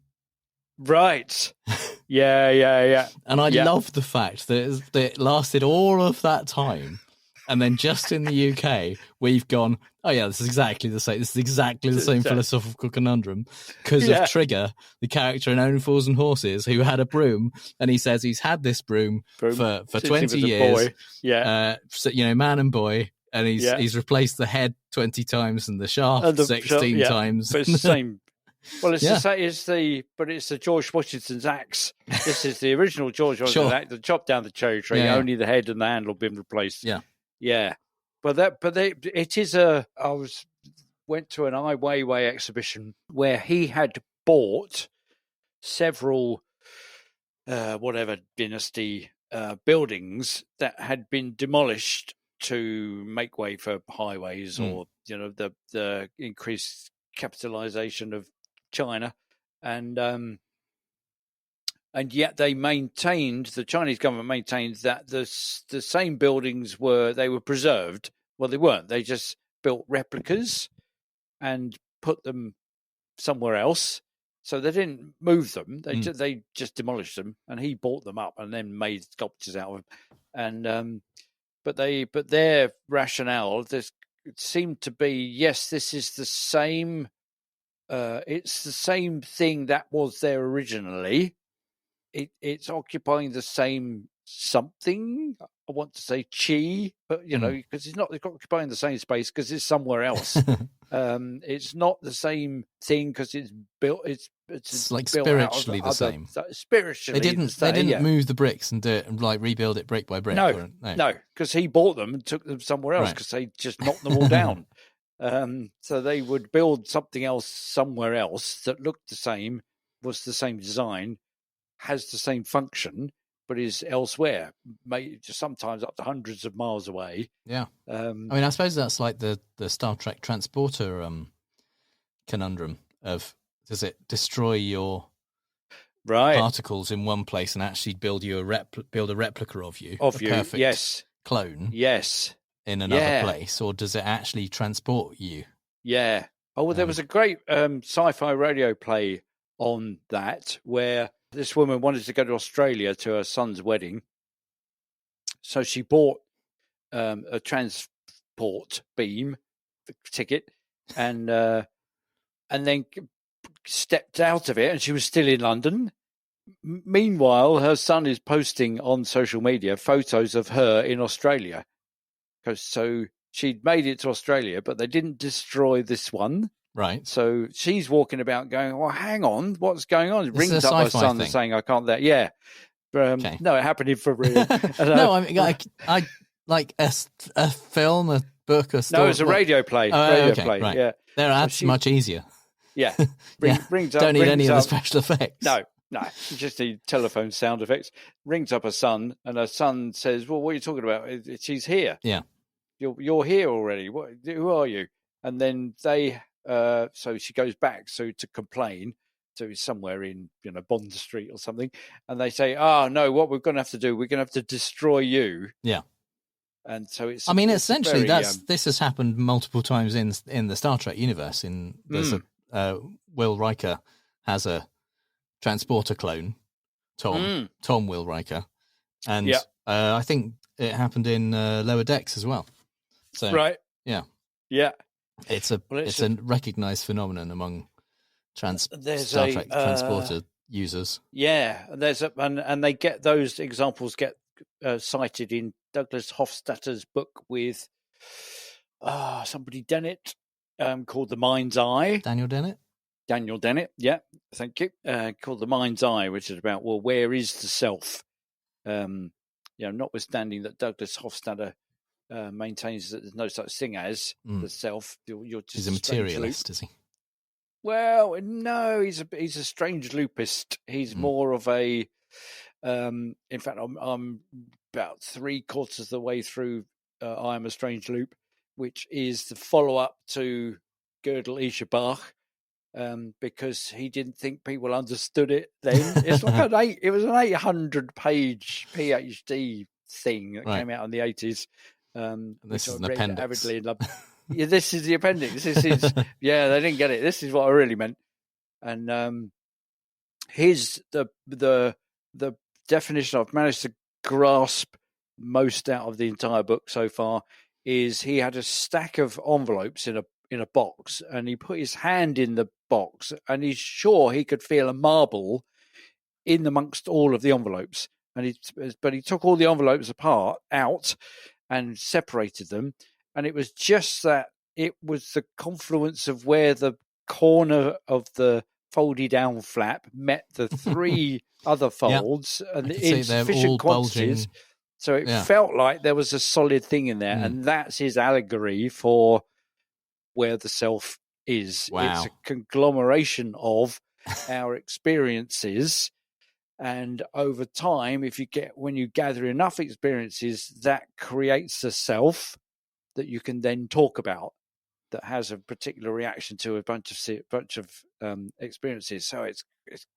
Right. Yeah. And I love the fact that it lasted all of that time. And then just in the UK, we've gone, oh, yeah, this is exactly the same. This is exactly the same philosophical conundrum because of Trigger, the character in Only Fools and Horses, who had a broom. And he says he's had this broom for 20 years. Boy. Yeah. So, man and boy. And he's replaced the head 20 times and the shaft 16 times. But it's the same. Well, it's the George Washington's axe. This is the original George Washington's axe that chopped down the cherry tree. Only the head and the handle have been replaced. Yeah. But it is went to an Ai Weiwei exhibition where he had bought several whatever dynasty buildings that had been demolished to make way for highways or the increased capitalization of China, and yet the Chinese government maintained that the same buildings were preserved. Well, they weren't. They just built replicas and put them somewhere else. So they didn't move them. They just demolished them, and he bought them up and then made sculptures out of them. And but their rationale seemed to be, yes, this is the same. It's the same thing that was there originally. It's occupying the same something. I want to say chi, but because it's occupying the same space because it's somewhere else. It's not the same thing because it's built. It's like built spiritually the same. Spiritually, they didn't move the bricks and do it and like rebuild it brick by brick. No, because he bought them and took them somewhere else because they just knocked them all down. So they would build something else somewhere else that looked the same, was the same design, has the same function, but is elsewhere, sometimes up to hundreds of miles away. Yeah. I suppose that's like the Star Trek transporter conundrum of, does it destroy your particles in one place and actually build a replica of you? Perfect clone. Yes. In another place, or does it actually transport you? Yeah. Oh, well, there was a great sci-fi radio play on that where this woman wanted to go to Australia to her son's wedding. So she bought a transport beam ticket and then stepped out of it, and she was still in London. Meanwhile, her son is posting on social media photos of her in Australia. So she'd made it to Australia, but they didn't destroy this one. Right. So she's walking about going, well, hang on, what's going on? Rings up her son saying, I can't let. Yeah. No, it happened for real. No, I mean, I like a film, a book, a story. No, it's a radio play. Play. Right. Yeah. That's much easier. Yeah. Rings up. Don't need any of the special effects. No, you just need telephone sound effects. Rings up her son, and her son says, well, what are you talking about? She's here. Yeah. You're here already. Who are you? And then they, so she goes back to complain to somewhere in, Bond Street or something. And they say, no, what we're going to have to do, we're going to have to destroy you. Yeah. And so it's. I mean, essentially, this has happened multiple times in the Star Trek universe. There's Will Riker has a transporter clone, Tom Will Riker, and I think it happened in Lower Decks as well. So yeah, it's a recognised phenomenon among Star Trek transporter users. Yeah, and they get those examples cited in Douglas Hofstadter's book with somebody Dennett called The Mind's Eye. Daniel Dennett, yeah, thank you. Called The Mind's Eye, which is about, well, where is the self? Notwithstanding that Douglas Hofstadter maintains that there's no such thing as the self. You're just he's a materialist, is he? Well, no, he's a strange loopist. He's more of a. In fact, I'm about 3/4 of the way through I Am a Strange Loop, which is the follow-up to Gödel Ishabach, because he didn't think people understood it then. It's like it was an 800-page PhD thing that came out in the 80s. This is an appendix. Avidly in love. Yeah, this is the appendix. This is they didn't get it. This is what I really meant. And the definition I've managed to grasp most out of the entire book so far is he had a stack of envelopes in a box, and he put his hand in the box, and he's sure he could feel a marble in amongst all of the envelopes. But he took all the envelopes out and separated them, and it was just that it was the confluence of where the corner of the folded down flap met the three other folds, and in sufficient quantities. Bulging. So it felt like there was a solid thing in there, and that's his allegory for where the self is. Wow. It's a conglomeration of our experiences, and over time, when you gather enough experiences, that creates a self that you can then talk about, that has a particular reaction to a bunch of experiences. So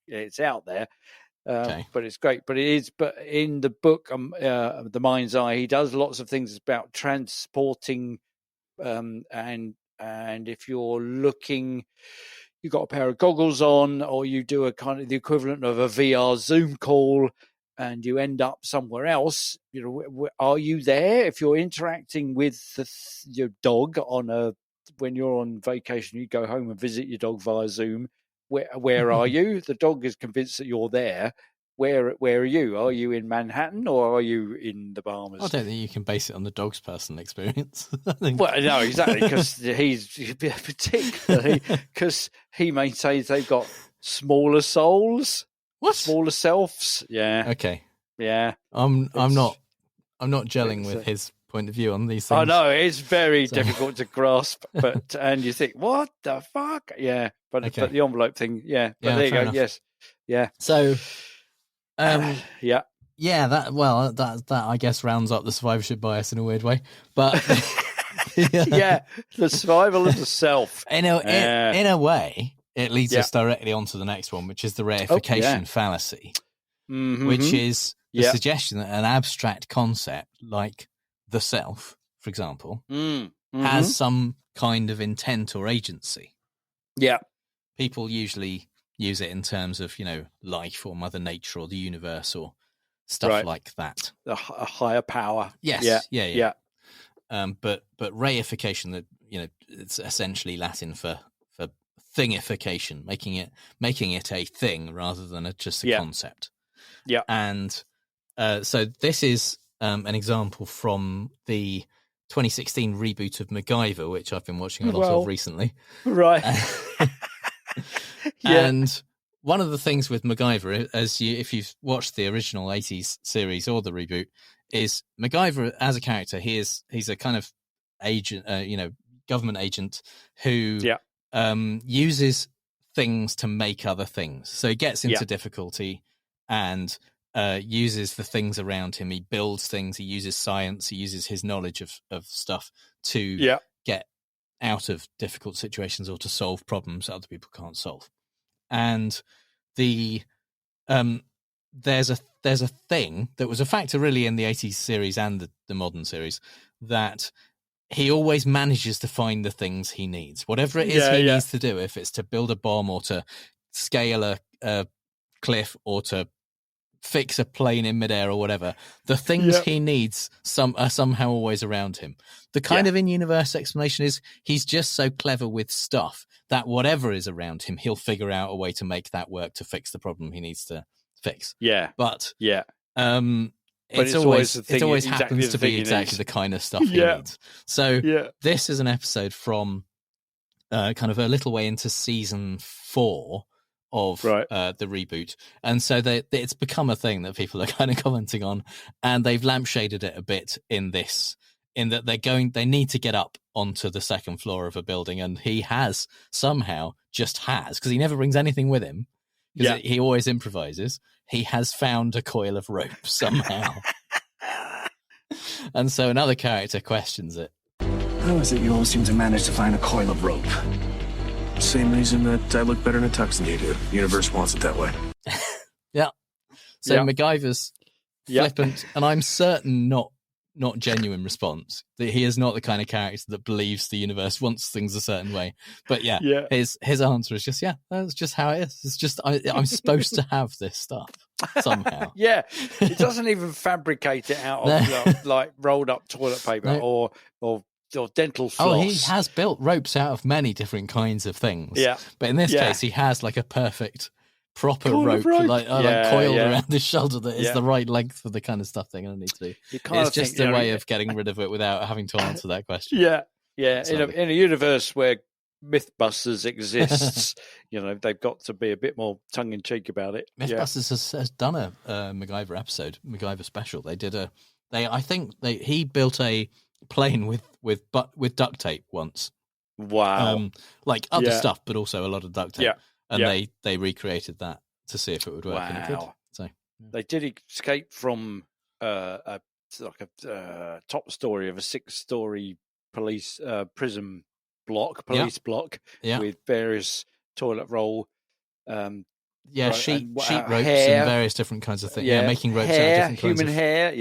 it's out there. But it's great. But in the book, The Mind's Eye, he does lots of things about transporting, and if you're looking, you've got a pair of goggles on, or you do a kind of the equivalent of a VR Zoom call, and you end up somewhere else. Are you there? If you're interacting with your dog when you're on vacation, you go home and visit your dog via Zoom. Where are you? The dog is convinced that you're there. Where are you? Are you in Manhattan, or are you in the Bahamas? I don't think you can base it on the dog's personal experience. Well, no, exactly, because particularly because he maintains they've got smaller souls, smaller selves. Yeah. Okay. Yeah. I'm not gelling with his point of view on these things. I know it's very difficult to grasp, and you think, what the fuck? Yeah. But the envelope thing, But there you go. Enough. Yes. Yeah. So, that I guess rounds up the survivorship bias in a weird way, but the survival of the self. In a way, it leads us directly onto the next one, which is the reification fallacy, which is the suggestion that an abstract concept like the self, for example, has some kind of intent or agency. Yeah. People usually use it in terms of, life or Mother Nature or the universe or stuff like that. A higher power. Yes. Yeah. But reification, that it's essentially Latin for thingification, making it a thing rather than just a concept. Yeah. And so this is an example from the 2016 reboot of MacGyver, which I've been watching a lot of recently. Right. And one of the things with MacGyver, if you've watched the original 80s series or the reboot, is MacGyver as a character, he's a kind of agent, government agent who uses things to make other things. So he gets into difficulty and uses the things around him. He builds things. He uses science. He uses his knowledge of stuff to get out of difficult situations or to solve problems that other people can't solve. And there's a thing that was a factor really in the 80s series and the modern series, that he always manages to find the things he needs, whatever it is he needs to do. If it's to build a bomb or to scale a cliff or to fix a plane in midair or whatever, the things he needs are somehow always around him. The kind of in-universe explanation is he's just so clever with stuff that whatever is around him, he'll figure out a way to make that work to fix the problem he needs to fix. But it always happens to be exactly the kind of stuff he needs. So this is an episode from kind of a little way into season 4 of the reboot, and so it's become a thing that people are kind of commenting on, and they've lampshaded it a bit in that they need to get up onto the second floor of a building, and he somehow because he never brings anything with him, because he always improvises, he has found a coil of rope somehow. And so another character questions it. How is it you always seem to manage to find a coil of rope? Same reason that I look better in a tux than you do. The universe wants it that way. Yeah. So MacGyver's flippant, and I'm certain not genuine response. That he is not the kind of character that believes the universe wants things a certain way. But his answer is just, that's just how it is. It's just I'm supposed to have this stuff somehow. He doesn't even fabricate it out of like rolled up toilet paper or dental floss. Oh, he has built ropes out of many different kinds of things. Yeah. But in this case, he has like a perfect proper rope. Like coiled around his shoulder that is the right length for the kind of stuff they're going to need to do. It's just a way of getting rid of it without having to answer that question. In a universe where Mythbusters exists, they've got to be a bit more tongue-in-cheek about it. Mythbusters has done a MacGyver episode, MacGyver special. He built a plane with duct tape once. Wow. Like other stuff, but also a lot of duct tape. And they recreated that to see if it would work. Wow. And it did. So they did escape from a top story of a 6-story police prison block, block with various toilet roll. Sheet ropes and various different kinds of things. Making ropes out of different kinds human of hair.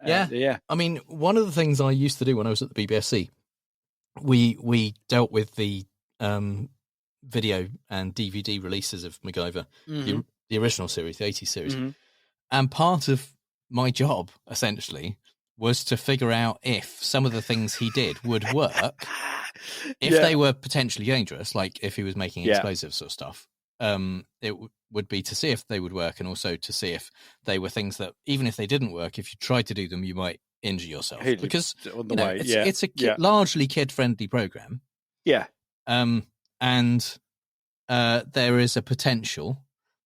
Yeah. I mean, one of the things I used to do when I was at the BBFC, we dealt with the video and DVD releases of MacGyver, the original series, the 80s series. And part of my job, essentially, was to figure out if some of the things he did would work, if they were potentially dangerous, like if he was making explosives or stuff. It would be to see if they would work, and also to see if they were things that, even if they didn't work, if you tried to do them, you might injure yourself. Because it's a largely kid-friendly program. Yeah. And there is a potential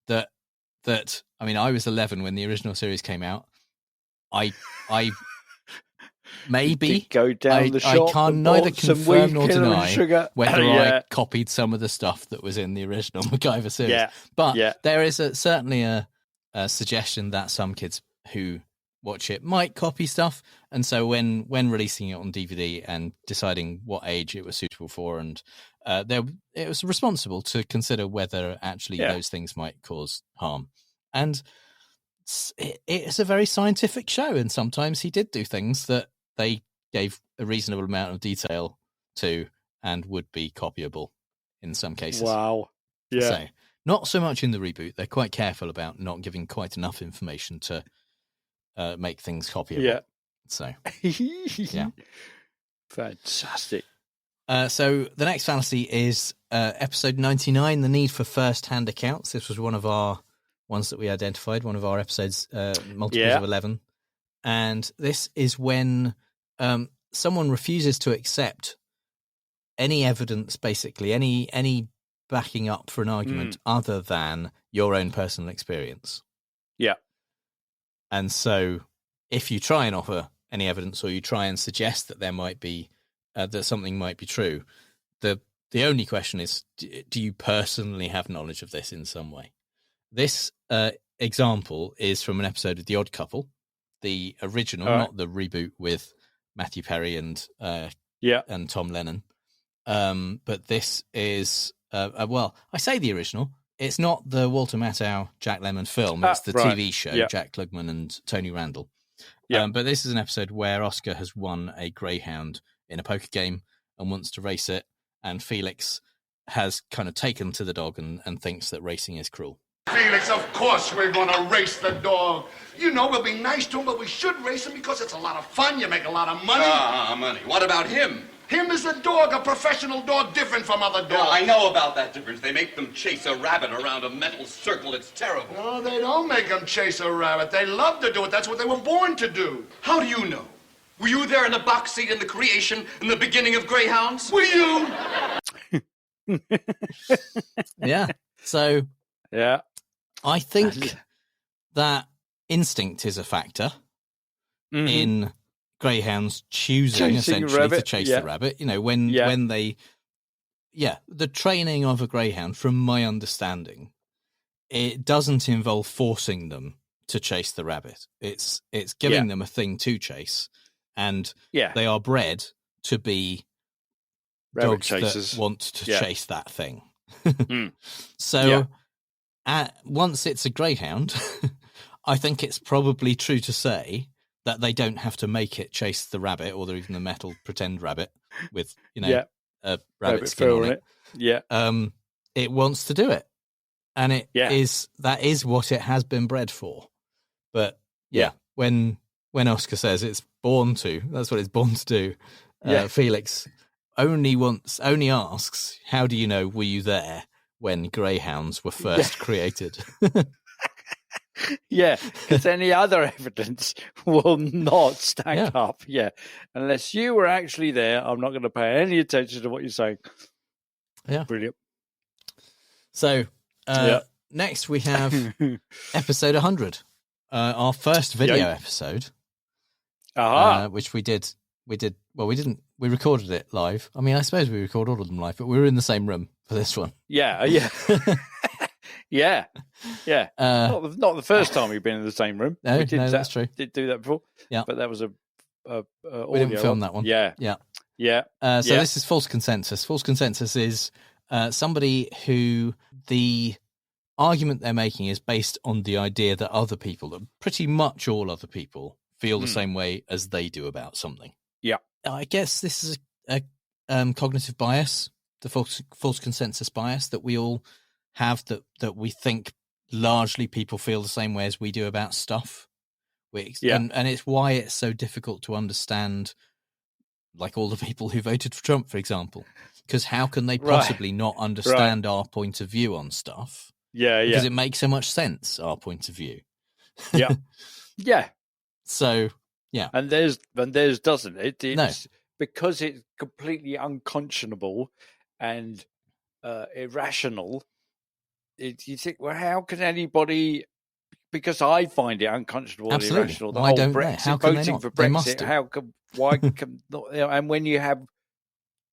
that I mean, I was 11 when the original series came out. I maybe go down the shop. I can neither confirm nor deny whether I copied some of the stuff that was in the original MacGyver series. But there is certainly a suggestion that some kids who watch it might copy stuff, and so when releasing it on DVD and deciding what age it was suitable for, and it was responsible to consider whether actually those things might cause harm. And it's a very scientific show, and sometimes he did do things that they gave a reasonable amount of detail to and would be copyable in some cases. Wow. Yeah. So, not so much in the reboot. They're quite careful about not giving quite enough information to make things copyable. Yeah. So, Fantastic. So the next fallacy is episode 99, the need for first-hand accounts. This was one of our ones that we identified, one of our episodes, multiples of 11. And this is when someone refuses to accept any evidence, basically, any backing up for an argument other than your own personal experience. Yeah. And so if you try and offer any evidence, or you try and suggest that there might be that something might be true, the only question is, do you personally have knowledge of this in some way? This example is from an episode of The Odd Couple, the original, not the reboot with Matthew Perry and Tom Lennon. But this is I say the original. It's not the Walter Matthau, Jack Lemmon film. It's the TV show, Jack Klugman and Tony Randall. But this is an episode where Oscar has won a greyhound in a poker game and wants to race it, and Felix has kind of taken to the dog and thinks that racing is cruel. Felix, of course we're going to race the dog. You know, we'll be nice to him, but we should race him because it's a lot of fun. You make a lot of money. Money. What about him? Him is a dog, a professional dog, different from other dogs. Yeah, I know about that difference. They make them chase a rabbit around a metal circle. It's terrible. No, they don't make them chase a rabbit. They love to do it. That's what they were born to do. How do you know? Were you there in the box seat in the creation, in the beginning of Greyhounds? Were you? Yeah. So, yeah, I think that instinct is a factor in greyhounds choosing essentially to chase the rabbit. You know, when they, the training of a greyhound, from my understanding, it doesn't involve forcing them to chase the rabbit. It's giving them a thing to chase, and they are bred to be rabbit dogs chasers. that want to chase that thing. Mm. So once it's a greyhound, I think it's probably true to say that they don't have to make it chase the rabbit or even the metal pretend rabbit with, a rabbit skin on it. Yeah. It wants to do it. And that is what it has been bred for. But when Oscar says it's born to, that's what it's born to do. Felix only asks, how do you know, were you there when greyhounds were first created? Because any other evidence will not stack up. Unless you were actually there, I'm not going to pay any attention to what you're saying. Yeah. Brilliant. So next we have episode 100, our first video episode, which we did. Well, we didn't. We recorded it live. I mean, I suppose we record all of them live, but we were in the same room for this one. Yeah. Not the first time we've been in the same room. No, that's true. Did do that before. Yeah, but that was we didn't film that one. Yeah. So this is false consensus. False consensus is somebody who the argument they're making is based on the idea that other people, that pretty much all other people, feel the same way as they do about something. Yeah. I guess this is a cognitive bias, the false consensus bias that we all have, that we think largely people feel the same way as we do about stuff. And it's why it's so difficult to understand, like all the people who voted for Trump, for example, because how can they possibly not understand our point of view on stuff? Because it makes so much sense, our point of view. Yeah. So, and theirs doesn't. It's because it's completely unconscionable and irrational. You think, well, how can anybody? Because I find it unconscionable and irrational. The Why whole don't Brexit, they? How can voting they not? for They must Brexit. do. How can? Why can? And when you have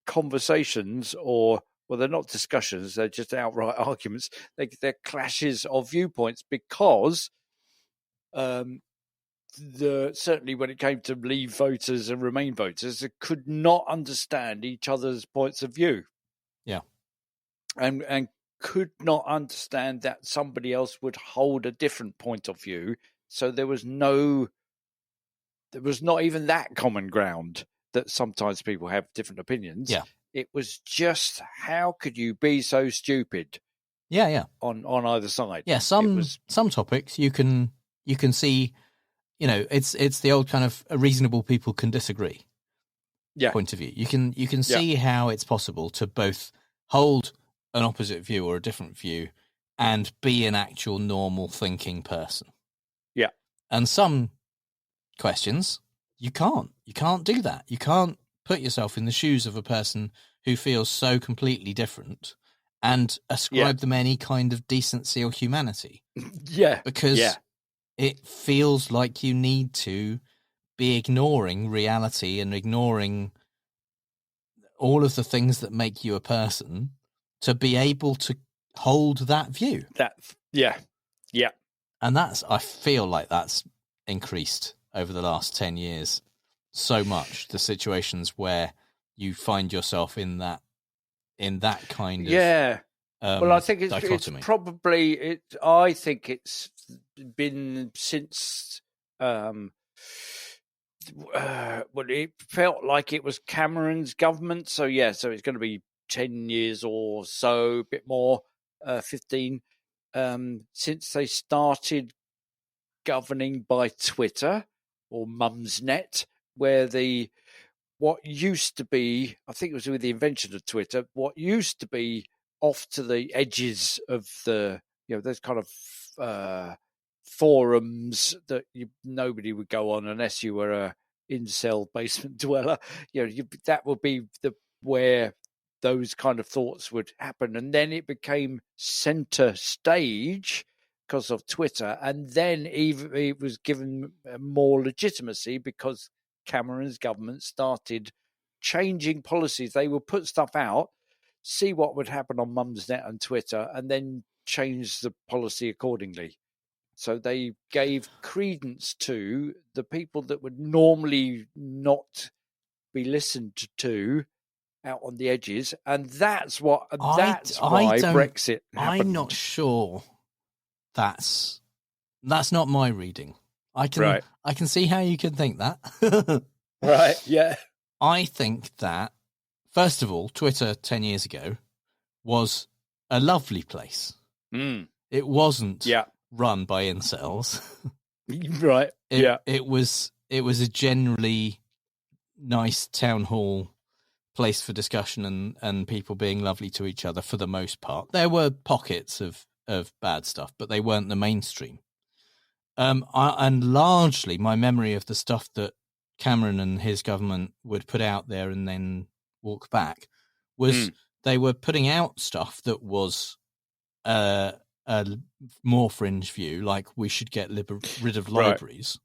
conversations, or they're not discussions; they're just outright arguments. They're clashes of viewpoints because. Certainly when it came to Leave voters and Remain voters, they could not understand each other's points of view. Yeah. And could not understand that somebody else would hold a different point of view. So there was not even that common ground that sometimes people have different opinions. Yeah. It was just, how could you be so stupid? Yeah. On either side. Yeah. Some topics you can see. It's the old kind of reasonable people can disagree point of view. You can see how it's possible to both hold an opposite view or a different view and be an actual normal thinking person. Yeah. And some questions you can't do that. You can't put yourself in the shoes of a person who feels so completely different and ascribe them any kind of decency or humanity. Because it feels like you need to be ignoring reality and ignoring all of the things that make you a person to be able to hold that view. And I feel like that's increased over the last 10 years so much, the situations where you find yourself in that kind of well, I think it's dichotomy. probably I think it's been since it felt like it was Cameron's government. So so it's going to be 10 years or so, a bit more, 15, since they started governing by Twitter or Mumsnet, where what used to be, I think it was with the invention of Twitter, what used to be off to the edges of the, those kind of forums that nobody would go on unless you were a incel basement dweller. That would be where those kind of thoughts would happen, and then it became center stage because of Twitter, and then even it was given more legitimacy because Cameron's government started changing policies. They would put stuff out, see what would happen on Mumsnet and Twitter, and then change the policy accordingly. So they gave credence to the people that would normally not be listened to out on the edges, and that's why Brexit happened. I'm not sure that's not my reading. I can see how you can think that. Right, yeah. I think that, first of all, Twitter 10 years ago was a lovely place. It wasn't run by incels. Right. It was a generally nice town hall place for discussion and people being lovely to each other for the most part. There were pockets of bad stuff, but they weren't the mainstream. And largely my memory of the stuff that Cameron and his government would put out there and then walk back was they were putting out stuff that was a more fringe view, like we should get rid of libraries.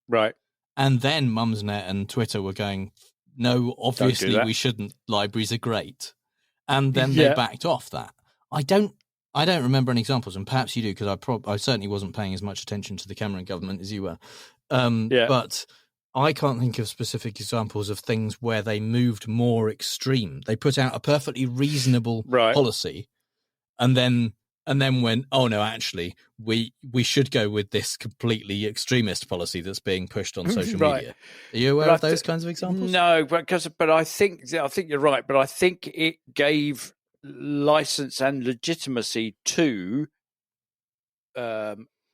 Right. And then Mumsnet and Twitter were going, no, obviously we shouldn't. Libraries are great. And then they backed off that. I don't remember any examples, and perhaps you do, because I certainly wasn't paying as much attention to the Cameron government as you were. But I can't think of specific examples of things where they moved more extreme. They put out a perfectly reasonable policy, and then went, oh no, actually, we should go with this completely extremist policy that's being pushed on social media. Are you aware of those kinds of examples? No, but I think you're right. But I think it gave license and legitimacy to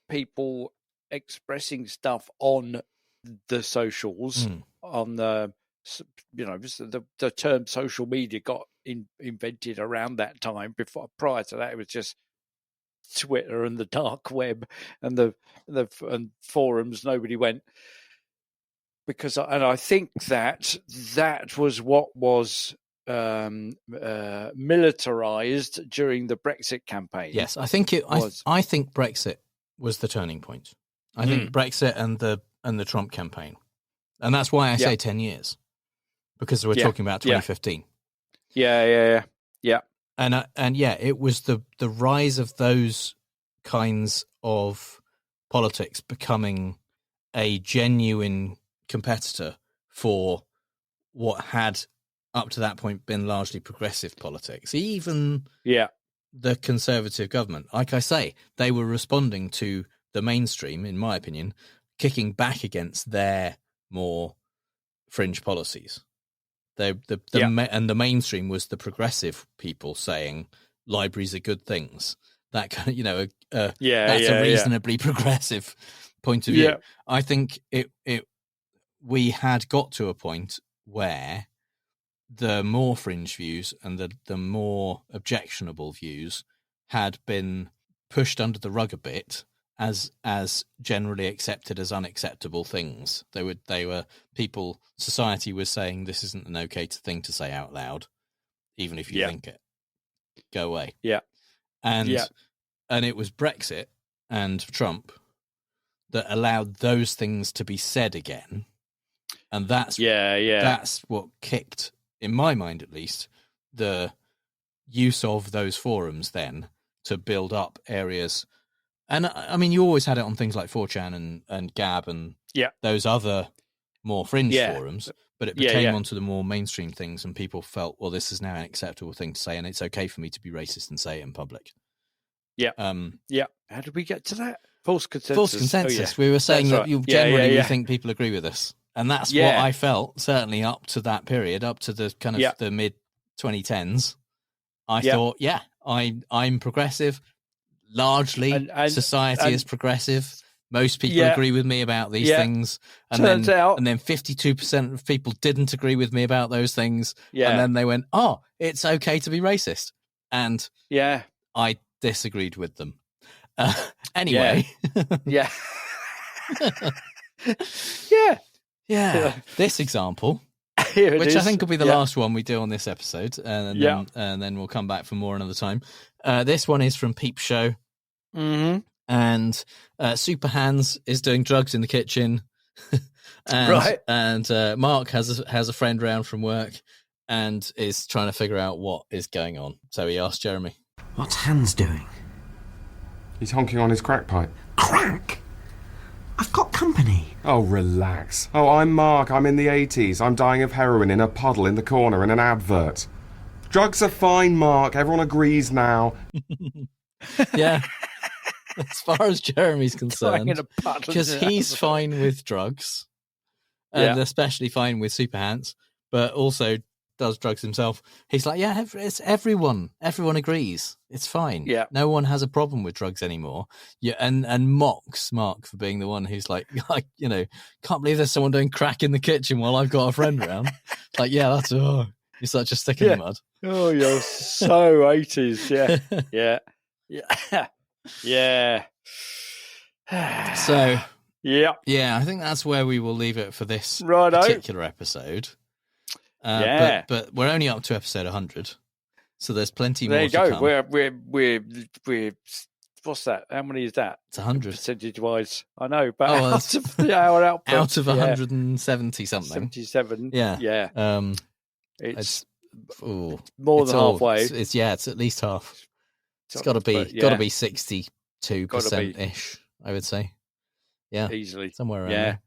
people expressing stuff on the socials, on the the term social media got invented around that time. Prior to that, it was just Twitter and the dark web and the forums. Nobody went, because I think that was what was militarized during the Brexit campaign. Yes, I think it was. I think Brexit was the turning point. I think Brexit and the Trump campaign, and that's why I say 10 years, because we're talking about 2015. Yeah. And it was the rise of those kinds of politics becoming a genuine competitor for what had up to that point been largely progressive politics. Even the Conservative government, like I say, they were responding to the mainstream, in my opinion, kicking back against their more fringe policies. And the mainstream was the progressive people saying libraries are good things. That kind of, that's a reasonably progressive point of view. I think we had got to a point where the more fringe views and the more objectionable views had been pushed under the rug a bit as generally accepted as unacceptable things. Society was saying this isn't an okay thing to say out loud, even if you think it. Go away. And it was Brexit and Trump that allowed those things to be said again. And that's what kicked, in my mind at least, the use of those forums then to build up areas. And I mean, you always had it on things like 4chan and Gab and those other more fringe forums, but it became onto the more mainstream things, and people felt, well, this is now an acceptable thing to say, and it's okay for me to be racist and say it in public. How did we get to that? False consensus. False consensus. We were saying that you generally we think people agree with us, and that's what I felt, certainly up to that period, up to the kind of the mid 2010s. I thought, I'm progressive. Largely, and society is progressive. Most people agree with me about these things, and then 52% of people didn't agree with me about those things, and then they went, "Oh, it's okay to be racist," and I disagreed with them. Anyway, This example, which I think will be the last one we do on this episode, and then we'll come back for more another time. This one is from Peep Show. And Super Hands is doing drugs in the kitchen. And Mark has a friend round from work and is trying to figure out what is going on. So he asked Jeremy, "What's Hans doing?" He's honking on his crack pipe. Crack? I've got company. Oh, relax. Oh, I'm Mark. I'm in the 80s. I'm dying of heroin in a puddle in the corner in an advert. Drugs are fine, Mark. Everyone agrees now. Yeah. As far as Jeremy's concerned, because he's fine with drugs, and especially fine with super hands, but also does drugs himself. He's like, yeah, it's everyone agrees. It's fine. Yeah. No one has a problem with drugs anymore. Yeah. And mocks Mark for being the one who's like, can't believe there's someone doing crack in the kitchen while I've got a friend around. Like, yeah, you're such a stick in the mud. Oh, you're so 80s. Yeah. Yeah. So, yeah, I think that's where we will leave it for this Righto. particular episode. But we're only up to episode 100, so there's plenty more. There you to go. come. We're what's that? How many is that? It's 100 percentage wise. I know, but out of the hour output, out of 170 something, 77. Yeah. It's more than halfway. It's at least half. It's got to be 62% ish, I would say. Yeah, easily somewhere around there.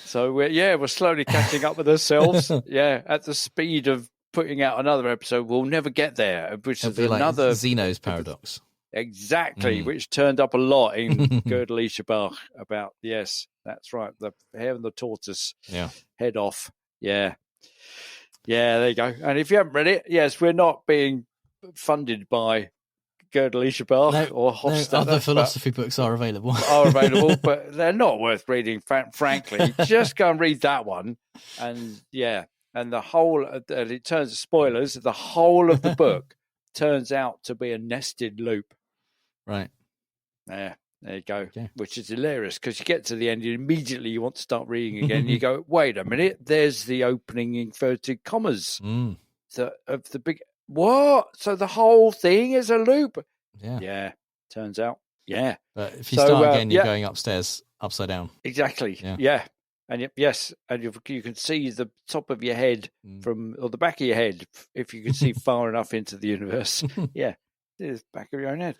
So we're slowly catching up with ourselves. At the speed of putting out another episode, we'll never get there. Which It'll is be another like Zeno's paradox. Exactly, which turned up a lot in Gödel Bach about. Yes, that's right. The hare and the tortoise. Yeah, head off. Yeah. There you go. And if you haven't read it, yes, we're not being funded by Gödel Bach or Hofstadter. No, other philosophy books are available. But they're not worth reading, frankly. Just go and read that one. And and the whole, it turns, spoilers, the whole of the book turns out to be a nested loop. Right. Yeah, there you go. Okay. Which is hilarious because you get to the end, immediately you want to start reading again. You go, wait a minute, there's the opening inverted commas of the big... What? So the whole thing is a loop? Yeah. Turns out. Yeah. But if you start again, you're going upstairs, upside down. Exactly. Yeah. And and you can see the top of your head or the back of your head if you can see far enough into the universe. Yeah. It's the back of your own head.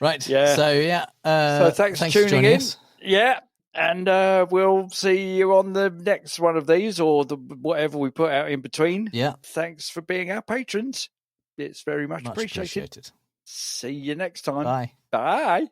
Right. Yeah. So So thanks for tuning in. Us. Yeah. And we'll see you on the next one of these or whatever we put out in between. Yeah. Thanks for being our patrons. It's very much appreciated. See you next time. Bye. Bye.